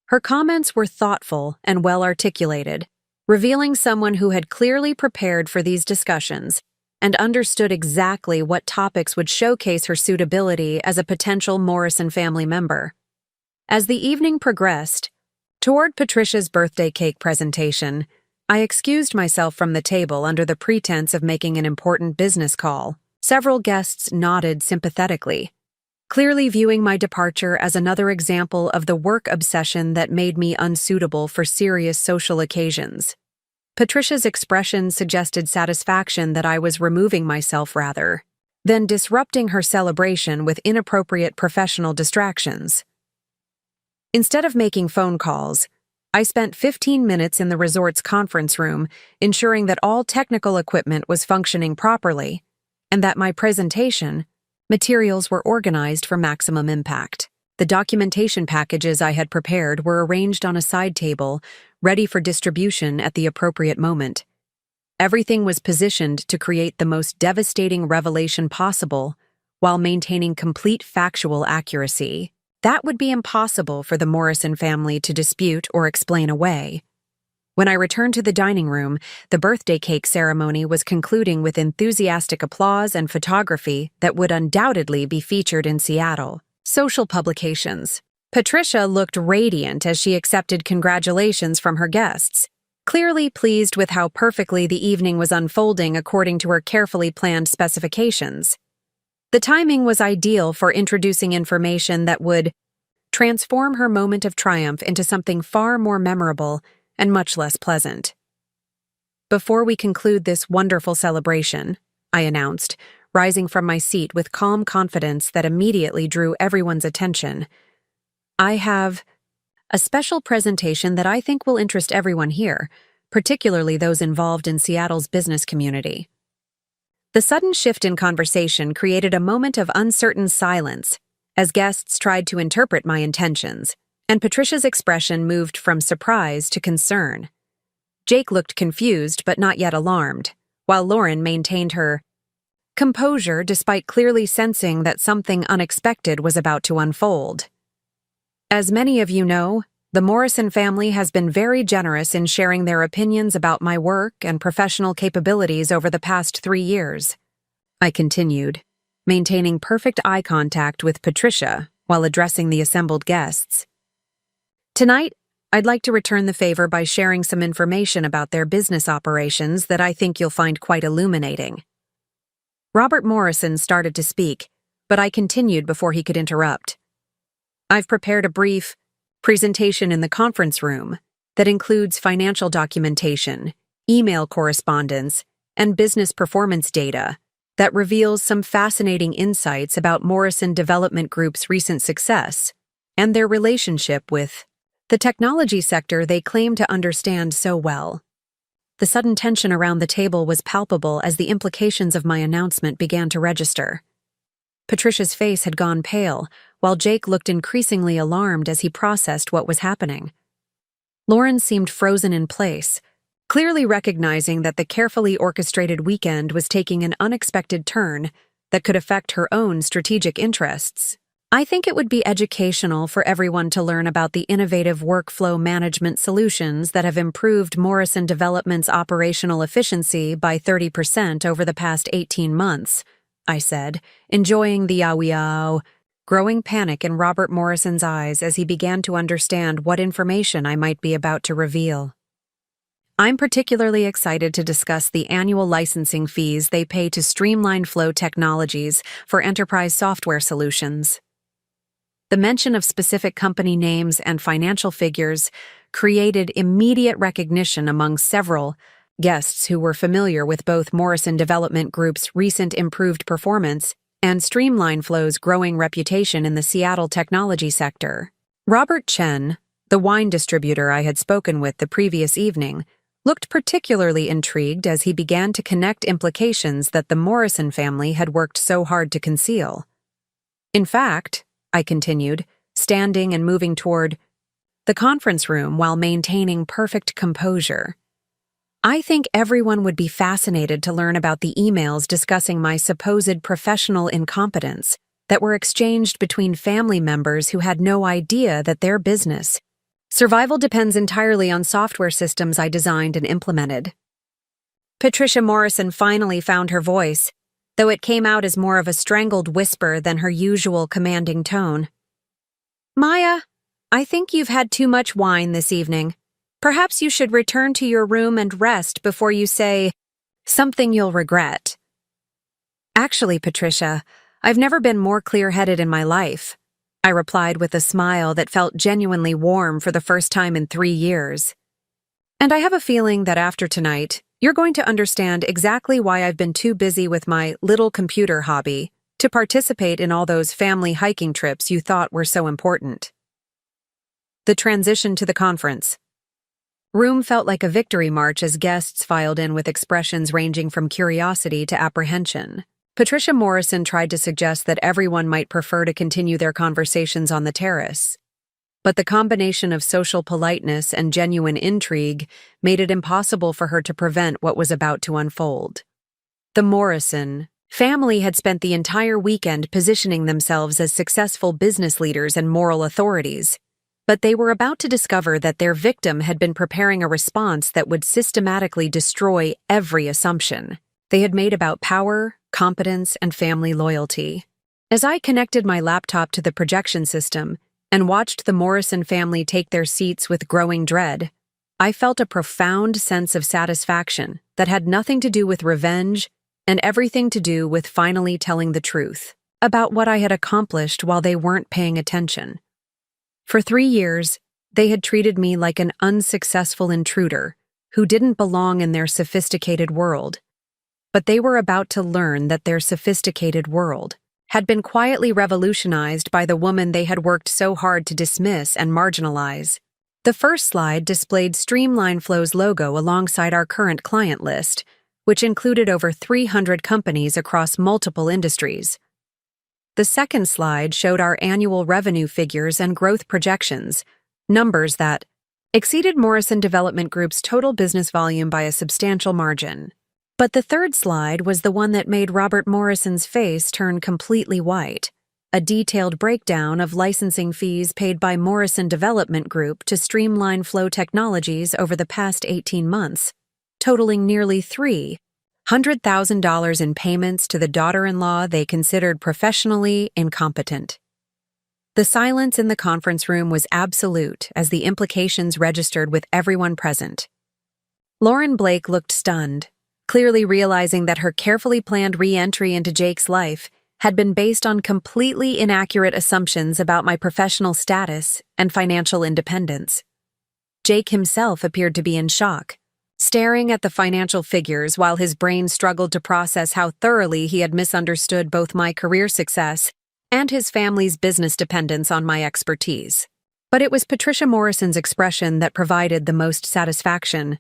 Her comments were thoughtful and well-articulated, revealing someone who had clearly prepared for these discussions and understood exactly what topics would showcase her suitability as a potential Morrison family member. As the evening progressed, toward Patricia's birthday cake presentation, I excused myself from the table under the pretense of making an important business call. Several guests nodded sympathetically, clearly viewing my departure as another example of the work obsession that made me unsuitable for serious social occasions. Patricia's expression suggested satisfaction that I was removing myself rather than disrupting her celebration with inappropriate professional distractions. Instead of making phone calls, I spent 15 minutes in the resort's conference room ensuring that all technical equipment was functioning properly and that my presentation materials were organized for maximum impact. The documentation packages I had prepared were arranged on a side table, ready for distribution at the appropriate moment. Everything was positioned to create the most devastating revelation possible while maintaining complete factual accuracy. That would be impossible for the Morrison family to dispute or explain away. When I returned to the dining room, the birthday cake ceremony was concluding with enthusiastic applause and photography that would undoubtedly be featured in Seattle. Social publications. Patricia looked radiant as she accepted congratulations from her guests, clearly pleased with how perfectly the evening was unfolding according to her carefully planned specifications. The timing was ideal for introducing information that would transform her moment of triumph into something far more memorable and much less pleasant. "Before we conclude this wonderful celebration," I announced, rising from my seat with calm confidence that immediately drew everyone's attention, "I have a special presentation that I think will interest everyone here, particularly those involved in Seattle's business community." The sudden shift in conversation created a moment of uncertain silence as guests tried to interpret my intentions, and Patricia's expression moved from surprise to concern. Jake looked confused but not yet alarmed, while Lauren maintained her composure despite clearly sensing that something unexpected was about to unfold. As many of you know, the Morrison family has been very generous in sharing their opinions about my work and professional capabilities over the past 3 years. I continued, maintaining perfect eye contact with Patricia while addressing the assembled guests. Tonight, I'd like to return the favor by sharing some information about their business operations that I think you'll find quite illuminating. Robert Morrison started to speak, but I continued before he could interrupt. I've prepared a brief presentation in the conference room that includes financial documentation, email correspondence, and business performance data that reveals some fascinating insights about Morrison Development Group's recent success and their relationship with the technology sector they claim to understand so well. The sudden tension around the table was palpable as the implications of my announcement began to register. Patricia's face had gone pale, while Jake looked increasingly alarmed as he processed what was happening. Lauren seemed frozen in place, clearly recognizing that the carefully orchestrated weekend was taking an unexpected turn that could affect her own strategic interests. I think it would be educational for everyone to learn about the innovative workflow management solutions that have improved Morrison Development's operational efficiency by 30% over the past 18 months, I said, enjoying the growing panic in Robert Morrison's eyes as he began to understand what information I might be about to reveal. I'm particularly excited to discuss the annual licensing fees they pay to Streamline Flow Technologies for enterprise software solutions. The mention of specific company names and financial figures created immediate recognition among several guests who were familiar with both Morrison Development Group's recent improved performance and Streamline Flow's growing reputation in the Seattle technology sector. Robert Chen, the wine distributor I had spoken with the previous evening, looked particularly intrigued as he began to connect implications that the Morrison family had worked so hard to conceal. In fact, I continued, standing and moving toward the conference room while maintaining perfect composure, I think everyone would be fascinated to learn about the emails discussing my supposed professional incompetence that were exchanged between family members who had no idea that their business survival depends entirely on software systems I designed and implemented. Patricia Morrison finally found her voice, though it came out as more of a strangled whisper than her usual commanding tone. Maya, I think you've had too much wine this evening. Perhaps you should return to your room and rest before you say something you'll regret. Actually, Patricia, I've never been more clear-headed in my life, I replied with a smile that felt genuinely warm for the first time in 3 years. And I have a feeling that after tonight, you're going to understand exactly why I've been too busy with my little computer hobby to participate in all those family hiking trips you thought were so important. The transition to the conference. Room felt like a victory march as guests filed in with expressions ranging from curiosity to apprehension. Patricia Morrison tried to suggest that everyone might prefer to continue their conversations on the terrace, but the combination of social politeness and genuine intrigue made it impossible for her to prevent what was about to unfold. The Morrison family had spent the entire weekend positioning themselves as successful business leaders and moral authorities, but they were about to discover that their victim had been preparing a response that would systematically destroy every assumption they had made about power, competence, and family loyalty. As I connected my laptop to the projection system and watched the Morrison family take their seats with growing dread, I felt a profound sense of satisfaction that had nothing to do with revenge and everything to do with finally telling the truth about what I had accomplished while they weren't paying attention. For 3 years, they had treated me like an unsuccessful intruder who didn't belong in their sophisticated world. But they were about to learn that their sophisticated world had been quietly revolutionized by the woman they had worked so hard to dismiss and marginalize. The first slide displayed Streamline Flow's logo alongside our current client list, which included over 300 companies across multiple industries. The second slide showed our annual revenue figures and growth projections, numbers that, exceeded Morrison Development Group's total business volume by a substantial margin. But the third slide was the one that made Robert Morrison's face turn completely white. A detailed breakdown of licensing fees paid by Morrison Development Group to Streamline Flow Technologies over the past 18 months, totaling nearly $300,000 in payments to the daughter-in-law they considered professionally incompetent. The silence in the conference room was absolute as the implications registered with everyone present. Lauren Blake looked stunned, clearly realizing that her carefully planned re-entry into Jake's life had been based on completely inaccurate assumptions about my professional status and financial independence. Jake himself appeared to be in shock, staring at the financial figures while his brain struggled to process how thoroughly he had misunderstood both my career success and his family's business dependence on my expertise. But it was Patricia Morrison's expression that provided the most satisfaction,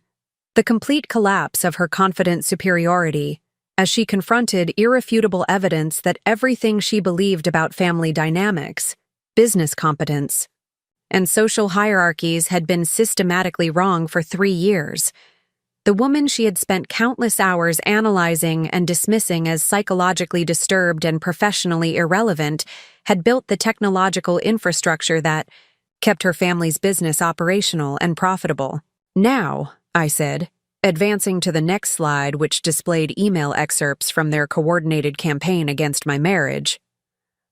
the complete collapse of her confident superiority, as she confronted irrefutable evidence that everything she believed about family dynamics, business competence, and social hierarchies had been systematically wrong for 3 years. The woman she had spent countless hours analyzing and dismissing as psychologically disturbed and professionally irrelevant had built the technological infrastructure that kept her family's business operational and profitable. "Now," I said, advancing to the next slide, which displayed email excerpts from their coordinated campaign against my marriage,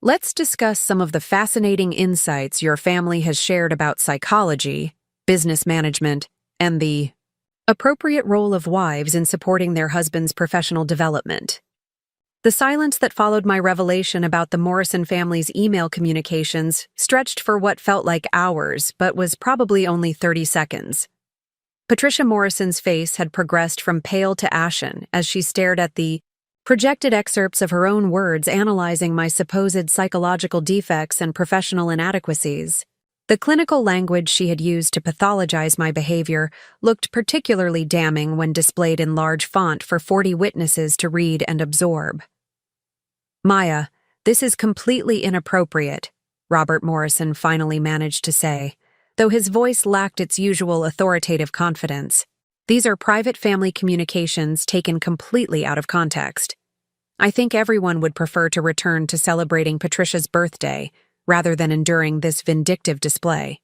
"let's discuss some of the fascinating insights your family has shared about psychology, business management, and the appropriate role of wives in supporting their husbands' professional development." The silence that followed my revelation about the Morrison family's email communications stretched for what felt like hours, but was probably only 30 seconds. Patricia Morrison's face had progressed from pale to ashen as she stared at the projected excerpts of her own words analyzing my supposed psychological defects and professional inadequacies. The clinical language she had used to pathologize my behavior looked particularly damning when displayed in large font for 40 witnesses to read and absorb. "Maya, this is completely inappropriate," Robert Morrison finally managed to say, though his voice lacked its usual authoritative confidence. "These are private family communications taken completely out of context. I think everyone would prefer to return to celebrating Patricia's birthday rather than enduring this vindictive display."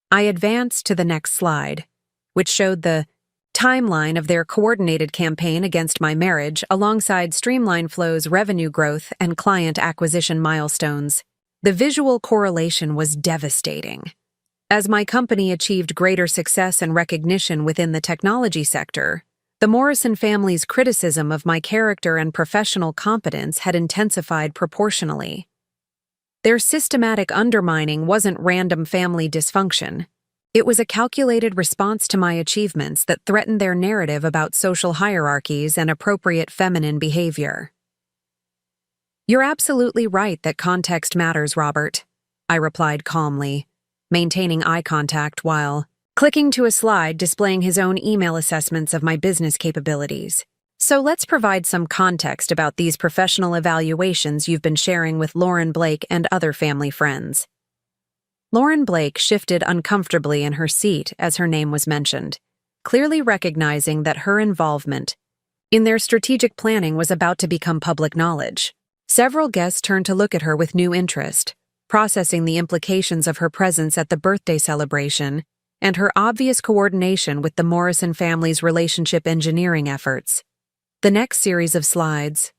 I advanced to the next slide, which showed the timeline of their coordinated campaign against my marriage alongside Streamline Flow's revenue growth and client acquisition milestones. The visual correlation was devastating. As my company achieved greater success and recognition within the technology sector, the Morrison family's criticism of my character and professional competence had intensified proportionally. Their systematic undermining wasn't random family dysfunction. It was a calculated response to my achievements that threatened their narrative about social hierarchies and appropriate feminine behavior. "You're absolutely right that context matters, Robert," I replied calmly, maintaining eye contact while clicking to a slide displaying his own email assessments of my business capabilities. "So let's provide some context about these professional evaluations you've been sharing with Lauren Blake and other family friends." Lauren Blake shifted uncomfortably in her seat as her name was mentioned, clearly recognizing that her involvement in their strategic planning was about to become public knowledge. Several guests turned to look at her with new interest, processing the implications of her presence at the birthday celebration and her obvious coordination with the Morrison family's relationship engineering efforts. The next series of slides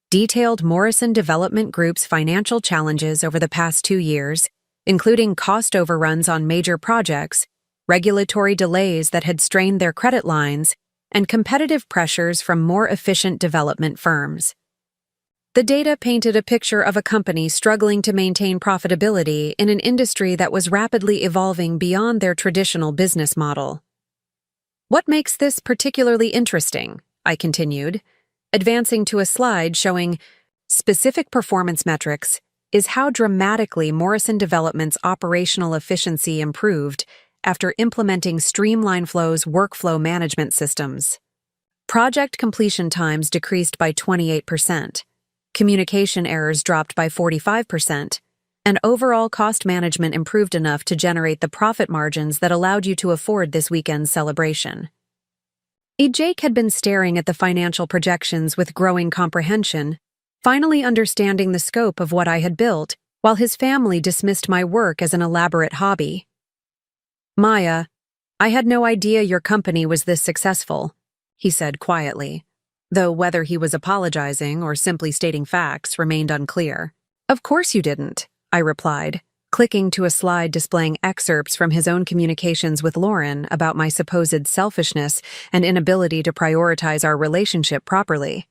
detailed Morrison Development Group's financial challenges over the past 2 years, including cost overruns on major projects, regulatory delays that had strained their credit lines, and competitive pressures from more efficient development firms. The data painted a picture of a company struggling to maintain profitability in an industry that was rapidly evolving beyond their traditional business model. "What makes this particularly interesting?" I continued, advancing to a slide showing specific performance metrics, "is how dramatically Morrison Development's operational efficiency improved after implementing Streamline Flow's workflow management systems. Project completion times decreased by 28%. Communication errors dropped by 45%, and overall cost management improved enough to generate the profit margins that allowed you to afford this weekend's celebration. Jake had been staring at the financial projections with growing comprehension, finally understanding the scope of what I had built, while his family dismissed my work as an elaborate hobby. "Maya, I had no idea your company was this successful," he said quietly, though whether he was apologizing or simply stating facts remained unclear. "Of course you didn't," I replied, clicking to a slide displaying excerpts from his own communications with Lauren about my supposed selfishness and inability to prioritize our relationship properly.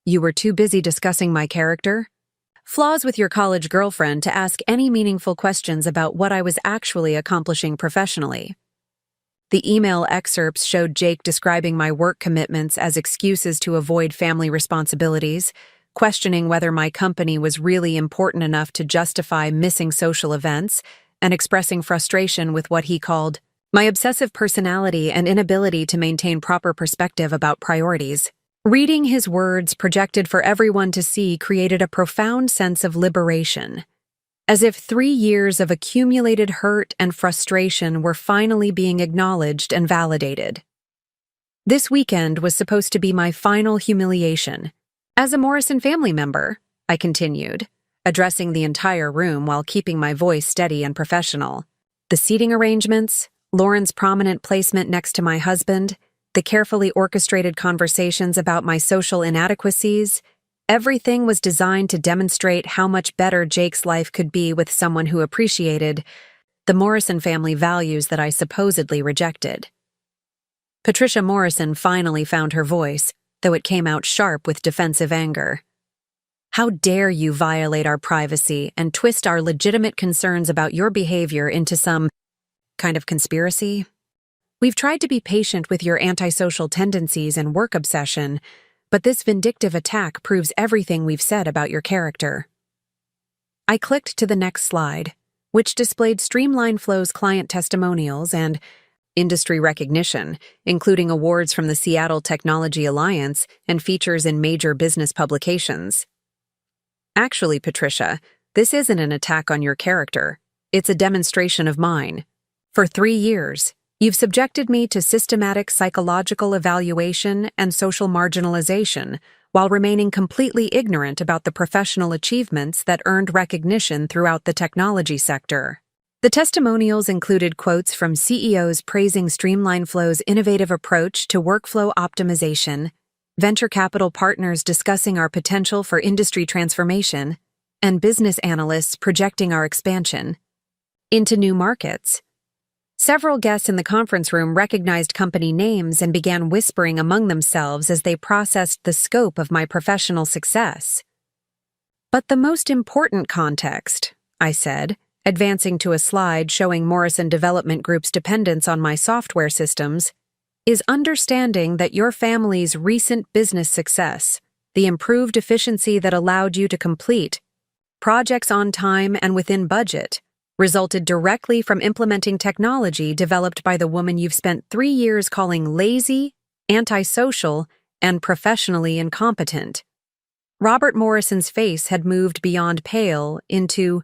"You were too busy discussing my character? Flaws with your college girlfriend to ask any meaningful questions about what I was actually accomplishing professionally." The email excerpts showed Jake describing my work commitments as excuses to avoid family responsibilities, questioning whether my company was really important enough to justify missing social events, and expressing frustration with what he called my obsessive personality and inability to maintain proper perspective about priorities. Reading his words projected for everyone to see created a profound sense of liberation, as if 3 years of accumulated hurt and frustration were finally being acknowledged and validated. This weekend was supposed to be my final humiliation. "As a Morrison family member," I continued, addressing the entire room while keeping my voice steady and professional. The seating arrangements, Lauren's prominent placement next to my husband, the carefully orchestrated conversations about my social inadequacies, everything was designed to demonstrate how much better Jake's life could be with someone who appreciated the Morrison family values that I supposedly rejected. Patricia Morrison finally found her voice, though it came out sharp with defensive anger. "How dare you violate our privacy and twist our legitimate concerns about your behavior into some kind of conspiracy? We've tried to be patient with your antisocial tendencies and work obsession, but this vindictive attack proves everything we've said about your character." I clicked to the next slide, which displayed Streamline Flow's client testimonials and industry recognition, including awards from the Seattle Technology Alliance and features in major business publications. "Actually, Patricia, this isn't an attack on your character. It's a demonstration of mine. For 3 years, you've subjected me to systematic psychological evaluation and social marginalization while remaining completely ignorant about the professional achievements that earned recognition throughout the technology sector." The testimonials included quotes from CEOs praising Streamline Flow's innovative approach to workflow optimization, venture capital partners discussing our potential for industry transformation, and business analysts projecting our expansion into new markets. Several guests in the conference room recognized company names and began whispering among themselves as they processed the scope of my professional success. "But the most important context," I said, advancing to a slide showing Morrison Development Group's dependence on my software systems, "is understanding that your family's recent business success, the improved efficiency that allowed you to complete projects on time and within budget, resulted directly from implementing technology developed by the woman you've spent 3 years calling lazy, antisocial, and professionally incompetent." Robert Morrison's face had moved beyond pale into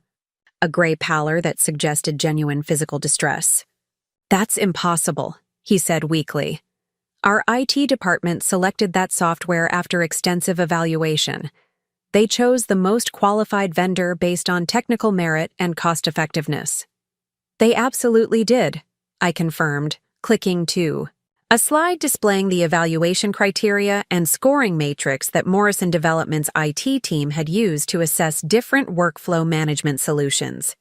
a gray pallor that suggested genuine physical distress. "That's impossible," he said weakly. "Our IT department selected that software after extensive evaluation. They chose the most qualified vendor based on technical merit and cost-effectiveness." "They absolutely did," I confirmed, clicking to a slide displaying the evaluation criteria and scoring matrix that Morrison Development's IT team had used to assess different workflow management solutions.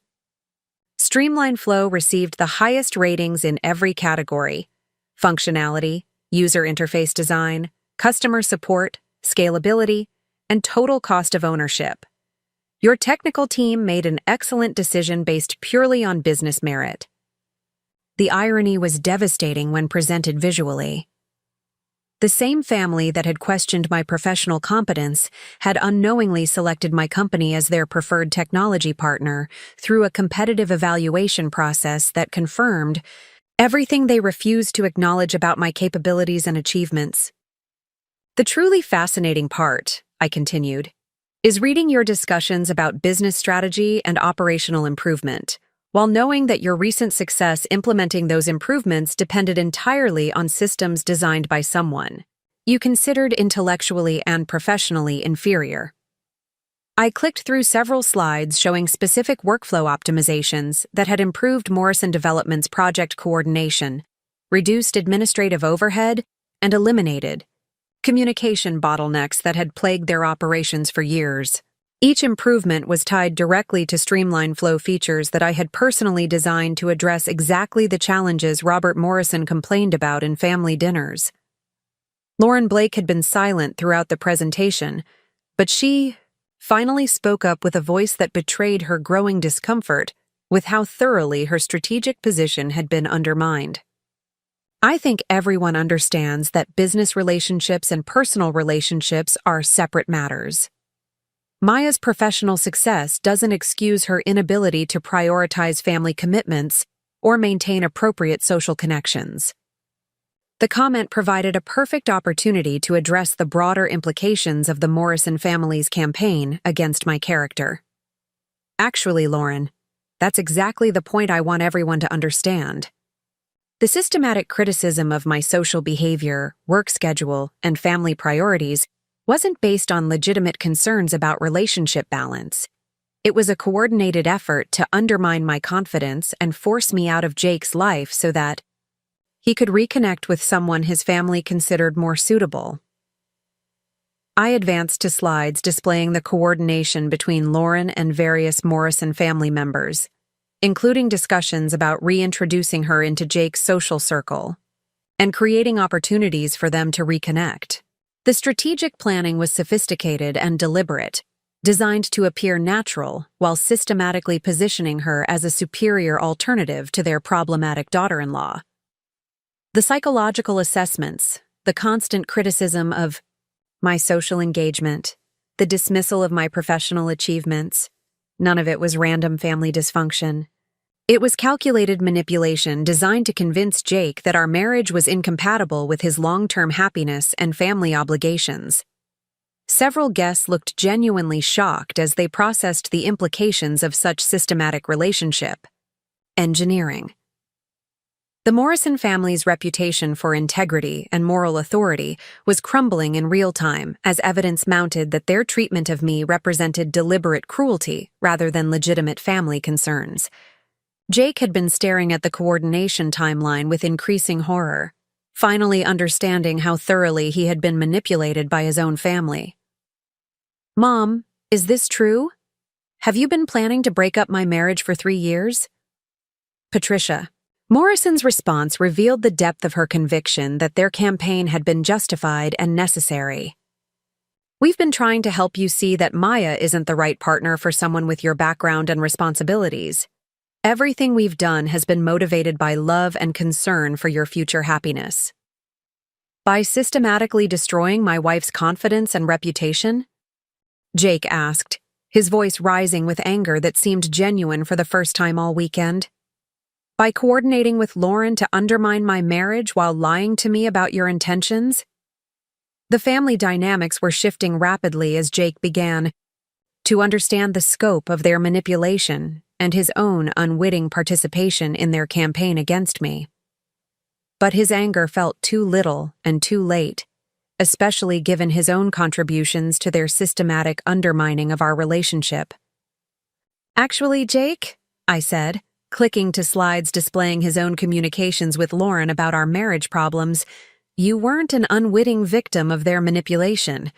Streamline Flow received the highest ratings in every category: functionality, user interface design, customer support, scalability, and total cost of ownership. Your technical team made an excellent decision based purely on business merit. The irony was devastating when presented visually. The same family that had questioned my professional competence had unknowingly selected my company as their preferred technology partner through a competitive evaluation process that confirmed everything they refused to acknowledge about my capabilities and achievements. "The truly fascinating part," I continued, is reading your discussions about business strategy and operational improvement, while knowing that your recent success implementing those improvements depended entirely on systems designed by someone you considered intellectually and professionally inferior. I clicked through several slides showing specific workflow optimizations that had improved Morrison Development's project coordination, reduced administrative overhead, and eliminated communication bottlenecks that had plagued their operations for years. Each improvement was tied directly to Streamline Flow features that I had personally designed to address exactly the challenges Robert Morrison complained about in family dinners. Lauren Blake had been silent throughout the presentation, but she finally spoke up with a voice that betrayed her growing discomfort with how thoroughly her strategic position had been undermined. I think everyone understands that business relationships and personal relationships are separate matters. Maya's professional success doesn't excuse her inability to prioritize family commitments or maintain appropriate social connections. The comment provided a perfect opportunity to address the broader implications of the Morrison family's campaign against my character. Actually, Lauren, that's exactly the point I want everyone to understand. The systematic criticism of my social behavior, work schedule, and family priorities wasn't based on legitimate concerns about relationship balance. It was a coordinated effort to undermine my confidence and force me out of Jake's life so that he could reconnect with someone his family considered more suitable. I advanced to slides displaying the coordination between Lauren and various Morrison family members, including discussions about reintroducing her into Jake's social circle and creating opportunities for them to reconnect. The strategic planning was sophisticated and deliberate, designed to appear natural while systematically positioning her as a superior alternative to their problematic daughter-in-law. The psychological assessments, the constant criticism of my social engagement, the dismissal of my professional achievements, none of it was random family dysfunction. It was calculated manipulation designed to convince Jake that our marriage was incompatible with his long-term happiness and family obligations. Several guests looked genuinely shocked as they processed the implications of such systematic relationship. Engineering. The Morrison family's reputation for integrity and moral authority was crumbling in real time as evidence mounted that their treatment of me represented deliberate cruelty rather than legitimate family concerns. Jake had been staring at the coordination timeline with increasing horror, finally understanding how thoroughly he had been manipulated by his own family. "Mom, is this true? Have you been planning to break up my marriage for 3 years?" Patricia. Morrison's response revealed the depth of her conviction that their campaign had been justified and necessary. "We've been trying to help you see that Maya isn't the right partner for someone with your background and responsibilities. Everything we've done has been motivated by love and concern for your future happiness. By systematically destroying my wife's confidence and reputation?" Jake asked, his voice rising with anger that seemed genuine for the first time all weekend. "By coordinating with Lauren to undermine my marriage while lying to me about your intentions?" The family dynamics were shifting rapidly as Jake began to understand the scope of their manipulation and his own unwitting participation in their campaign against me. But his anger felt too little and too late, especially given his own contributions to their systematic undermining of our relationship. "Actually, Jake," I said, clicking to slides displaying his own communications with Lauren about our marriage problems, "you weren't an unwitting victim of their manipulation.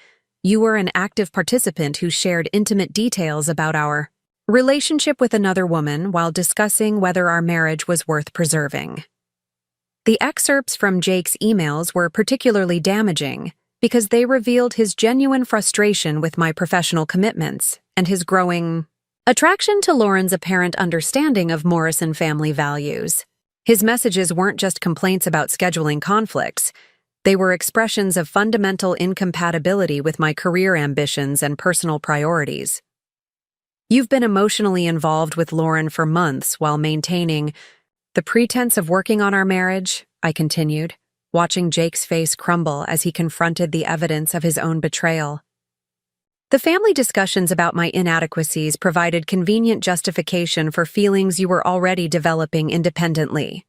You were an active participant who shared intimate details about our relationship with another woman while discussing whether our marriage was worth preserving." The excerpts from Jake's emails were particularly damaging because they revealed his genuine frustration with my professional commitments and his growing attraction to Lauren's apparent understanding of Morrison family values. His messages weren't just complaints about scheduling conflicts. They were expressions of fundamental incompatibility with my career ambitions and personal priorities. "You've been emotionally involved with Lauren for months while maintaining the pretense of working on our marriage," I continued, watching Jake's face crumble as he confronted the evidence of his own betrayal. The family discussions about my inadequacies provided convenient justification for feelings you were already developing independently.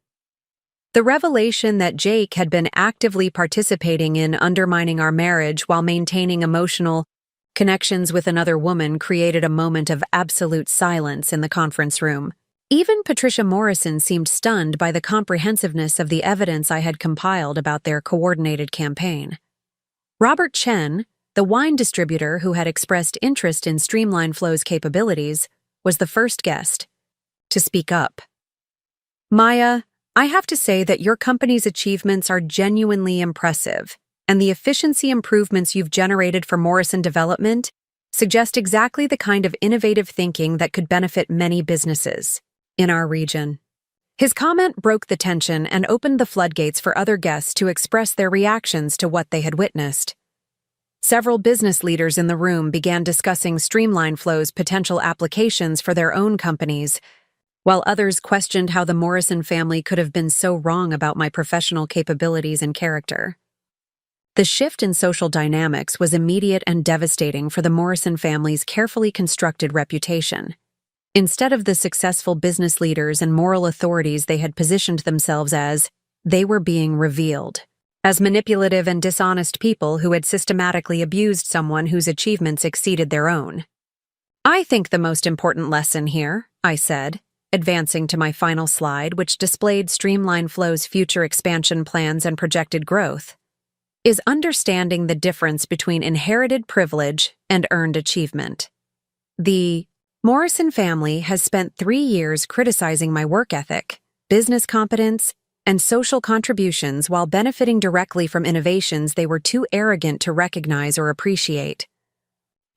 The revelation that Jake had been actively participating in undermining our marriage while maintaining emotional connections with another woman created a moment of absolute silence in the conference room. Even Patricia Morrison seemed stunned by the comprehensiveness of the evidence I had compiled about their coordinated campaign. Robert Chen, the wine distributor who had expressed interest in Streamline Flow's capabilities, was the first guest to speak up. Maya, I have to say that your company's achievements are genuinely impressive, and the efficiency improvements you've generated for Morrison Development suggest exactly the kind of innovative thinking that could benefit many businesses in our region. His comment broke the tension and opened the floodgates for other guests to express their reactions to what they had witnessed. Several business leaders in the room began discussing Streamline Flow's potential applications for their own companies, while others questioned how the Morrison family could have been so wrong about my professional capabilities and character. The shift in social dynamics was immediate and devastating for the Morrison family's carefully constructed reputation. Instead of the successful business leaders and moral authorities they had positioned themselves as, they were being revealed as manipulative and dishonest people who had systematically abused someone whose achievements exceeded their own. I think the most important lesson here, I said, advancing to my final slide, which displayed Streamline Flow's future expansion plans and projected growth, is understanding the difference between inherited privilege and earned achievement. The Morrison family has spent 3 years criticizing my work ethic, business competence, and social contributions while benefiting directly from innovations they were too arrogant to recognize or appreciate.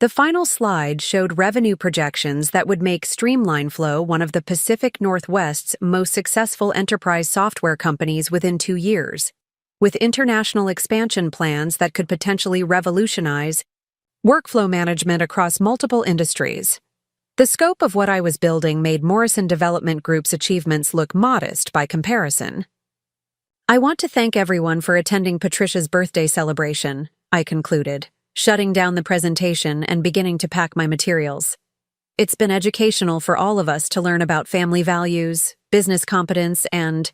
The final slide showed revenue projections that would make Streamline Flow one of the Pacific Northwest's most successful enterprise software companies within 2 years, with international expansion plans that could potentially revolutionize workflow management across multiple industries. The scope of what I was building made Morrison Development Group's achievements look modest by comparison. I want to thank everyone for attending Patricia's birthday celebration, I concluded, shutting down the presentation and beginning to pack my materials. It's been educational for all of us to learn about family values, business competence, and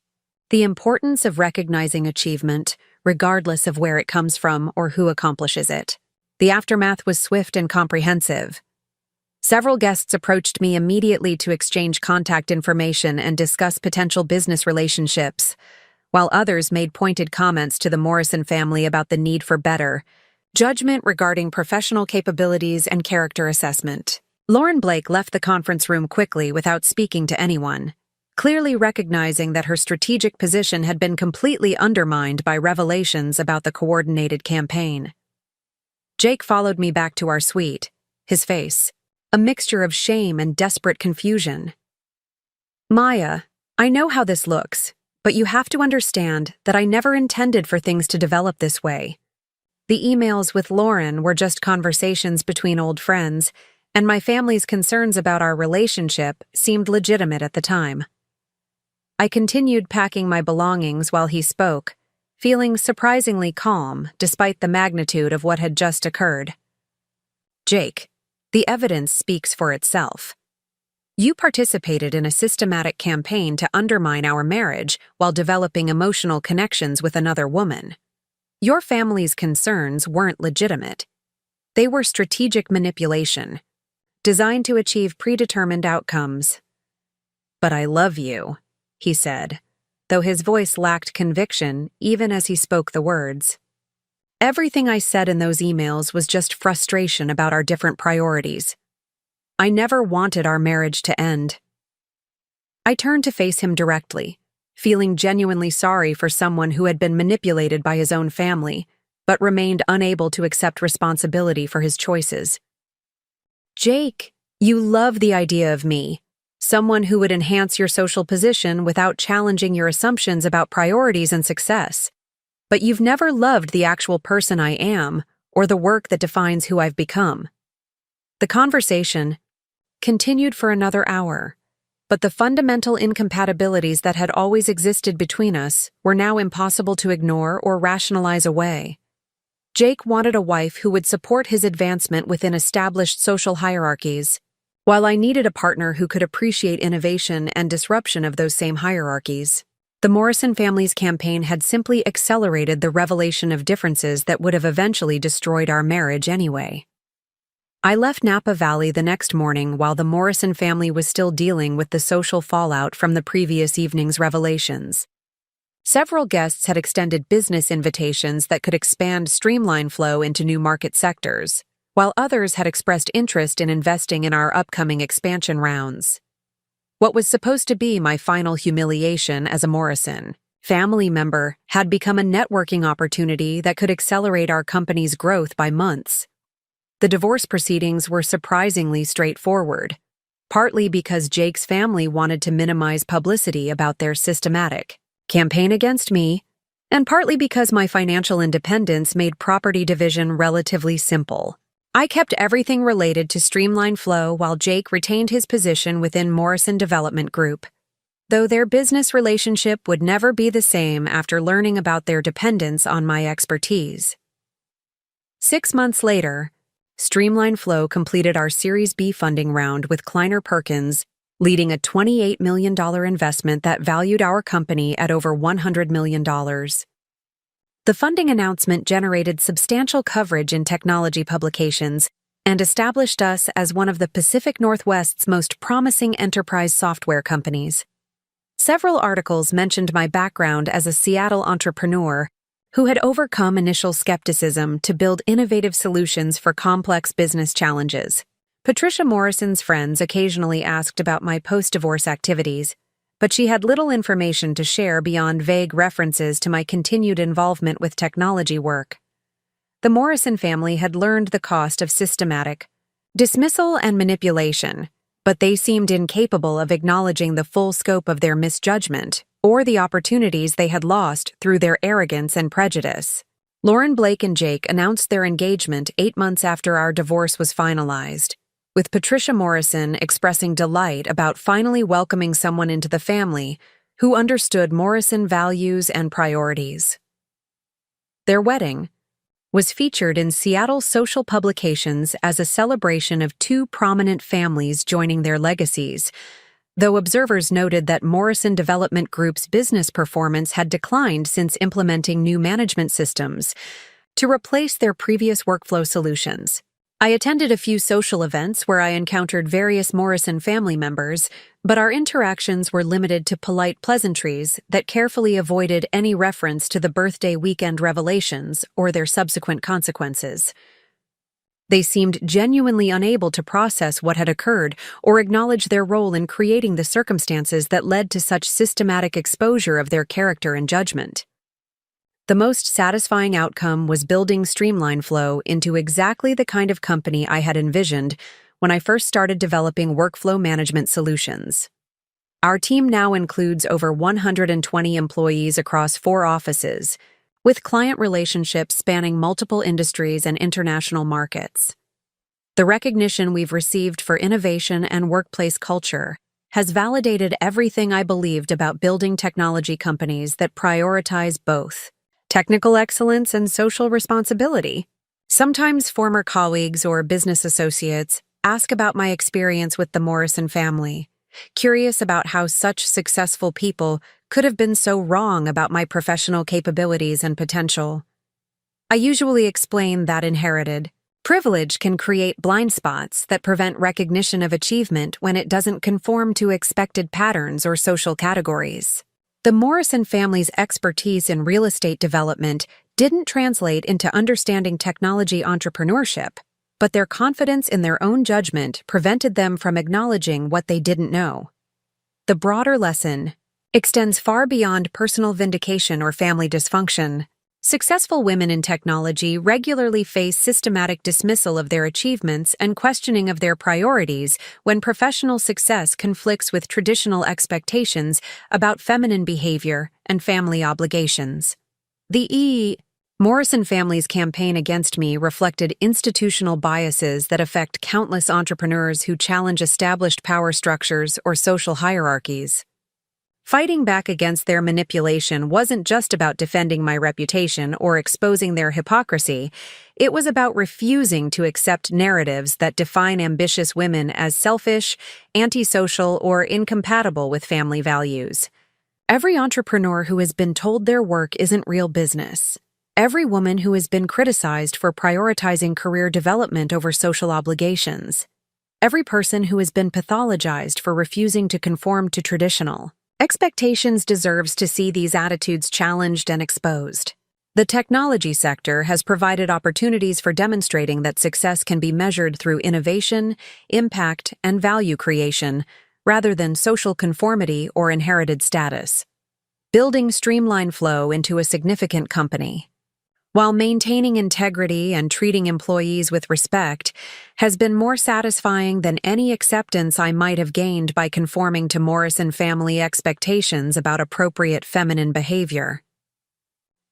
the importance of recognizing achievement, regardless of where it comes from or who accomplishes it. The aftermath was swift and comprehensive. Several guests approached me immediately to exchange contact information and discuss potential business relationships, while others made pointed comments to the Morrison family about the need for better judgment regarding professional capabilities and character assessment. Lauren Blake left the conference room quickly without speaking to anyone, clearly recognizing that her strategic position had been completely undermined by revelations about the coordinated campaign. Jake followed me back to our suite, his face a mixture of shame and desperate confusion. Maya, I know how this looks, but you have to understand that I never intended for things to develop this way. The emails with Lauren were just conversations between old friends, and my family's concerns about our relationship seemed legitimate at the time. I continued packing my belongings while he spoke, feeling surprisingly calm despite the magnitude of what had just occurred. Jake, the evidence speaks for itself. You participated in a systematic campaign to undermine our marriage while developing emotional connections with another woman. Your family's concerns weren't legitimate. They were strategic manipulation, designed to achieve predetermined outcomes. But I love you, he said, though his voice lacked conviction even as he spoke the words. Everything I said in those emails was just frustration about our different priorities. I never wanted our marriage to end. I turned to face him directly, feeling genuinely sorry for someone who had been manipulated by his own family, but remained unable to accept responsibility for his choices. Jake, you love the idea of me, someone who would enhance your social position without challenging your assumptions about priorities and success. But you've never loved the actual person I am, or the work that defines who I've become. The conversation continued for another hour, but the fundamental incompatibilities that had always existed between us were now impossible to ignore or rationalize away. Jake wanted a wife who would support his advancement within established social hierarchies, while I needed a partner who could appreciate innovation and disruption of those same hierarchies. The Morrison family's campaign had simply accelerated the revelation of differences that would have eventually destroyed our marriage anyway. I left Napa Valley the next morning while the Morrison family was still dealing with the social fallout from the previous evening's revelations. Several guests had extended business invitations that could expand Streamline Flow into new market sectors, while others had expressed interest in investing in our upcoming expansion rounds. What was supposed to be my final humiliation as a Morrison family member had become a networking opportunity that could accelerate our company's growth by months. The divorce proceedings were surprisingly straightforward, partly because Jake's family wanted to minimize publicity about their systematic campaign against me, and partly because my financial independence made property division relatively simple. I kept everything related to Streamline Flow while Jake retained his position within Morrison Development Group, though their business relationship would never be the same after learning about their dependence on my expertise. 6 months later, Streamline Flow completed our Series B funding round with Kleiner Perkins, leading a $28 million investment that valued our company at over $100 million. The funding announcement generated substantial coverage in technology publications and established us as one of the Pacific Northwest's most promising enterprise software companies. Several articles mentioned my background as a Seattle entrepreneur who had overcome initial skepticism to build innovative solutions for complex business challenges. Patricia Morrison's friends occasionally asked about my post-divorce activities, but she had little information to share beyond vague references to my continued involvement with technology work. The Morrison family had learned the cost of systematic dismissal and manipulation, but they seemed incapable of acknowledging the full scope of their misjudgment or the opportunities they had lost through their arrogance and prejudice. Lauren Blake and Jake announced their engagement 8 months after our divorce was finalized, with Patricia Morrison expressing delight about finally welcoming someone into the family who understood Morrison values and priorities. Their wedding was featured in Seattle social publications as a celebration of 2 prominent families joining their legacies, though observers noted that Morrison Development Group's business performance had declined since implementing new management systems to replace their previous workflow solutions. I attended a few social events where I encountered various Morrison family members, but our interactions were limited to polite pleasantries that carefully avoided any reference to the birthday weekend revelations or their subsequent consequences. They seemed genuinely unable to process what had occurred or acknowledge their role in creating the circumstances that led to such systematic exposure of their character and judgment. The most satisfying outcome was building Streamline Flow into exactly the kind of company I had envisioned when I first started developing workflow management solutions. Our team now includes over 120 employees across 4 offices, with client relationships spanning multiple industries and international markets. The recognition we've received for innovation and workplace culture has validated everything I believed about building technology companies that prioritize both technical excellence and social responsibility. Sometimes former colleagues or business associates ask about my experience with the Morrison family, curious about how such successful people could have been so wrong about my professional capabilities and potential. I usually explain that inherited privilege can create blind spots that prevent recognition of achievement when it doesn't conform to expected patterns or social categories. The Morrison family's expertise in real estate development didn't translate into understanding technology entrepreneurship, but their confidence in their own judgment prevented them from acknowledging what they didn't know. The broader lesson extends far beyond personal vindication or family dysfunction. Successful women in technology regularly face systematic dismissal of their achievements and questioning of their priorities when professional success conflicts with traditional expectations about feminine behavior and family obligations. The Morrison family's campaign against me reflected institutional biases that affect countless entrepreneurs who challenge established power structures or social hierarchies. Fighting back against their manipulation wasn't just about defending my reputation or exposing their hypocrisy, it was about refusing to accept narratives that define ambitious women as selfish, antisocial, or incompatible with family values. Every entrepreneur who has been told their work isn't real business. Every woman who has been criticized for prioritizing career development over social obligations. Every person who has been pathologized for refusing to conform to traditional expectations deserves to see these attitudes challenged and exposed. The technology sector has provided opportunities for demonstrating that success can be measured through innovation, impact, and value creation, rather than social conformity or inherited status. Building streamlined flow into a significant company, while maintaining integrity and treating employees with respect, has been more satisfying than any acceptance I might have gained by conforming to Morrison family expectations about appropriate feminine behavior.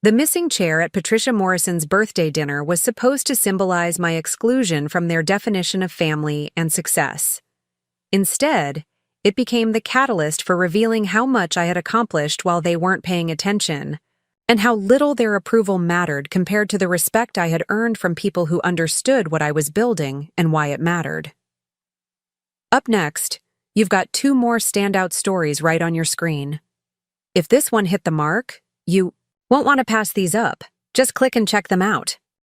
The missing chair at Patricia Morrison's birthday dinner was supposed to symbolize my exclusion from their definition of family and success. Instead, it became the catalyst for revealing how much I had accomplished while they weren't paying attention, and how little their approval mattered compared to the respect I had earned from people who understood what I was building and why it mattered. Up next, you've got 2 more standout stories right on your screen. If this one hit the mark, you won't want to pass these up. Just click and check them out.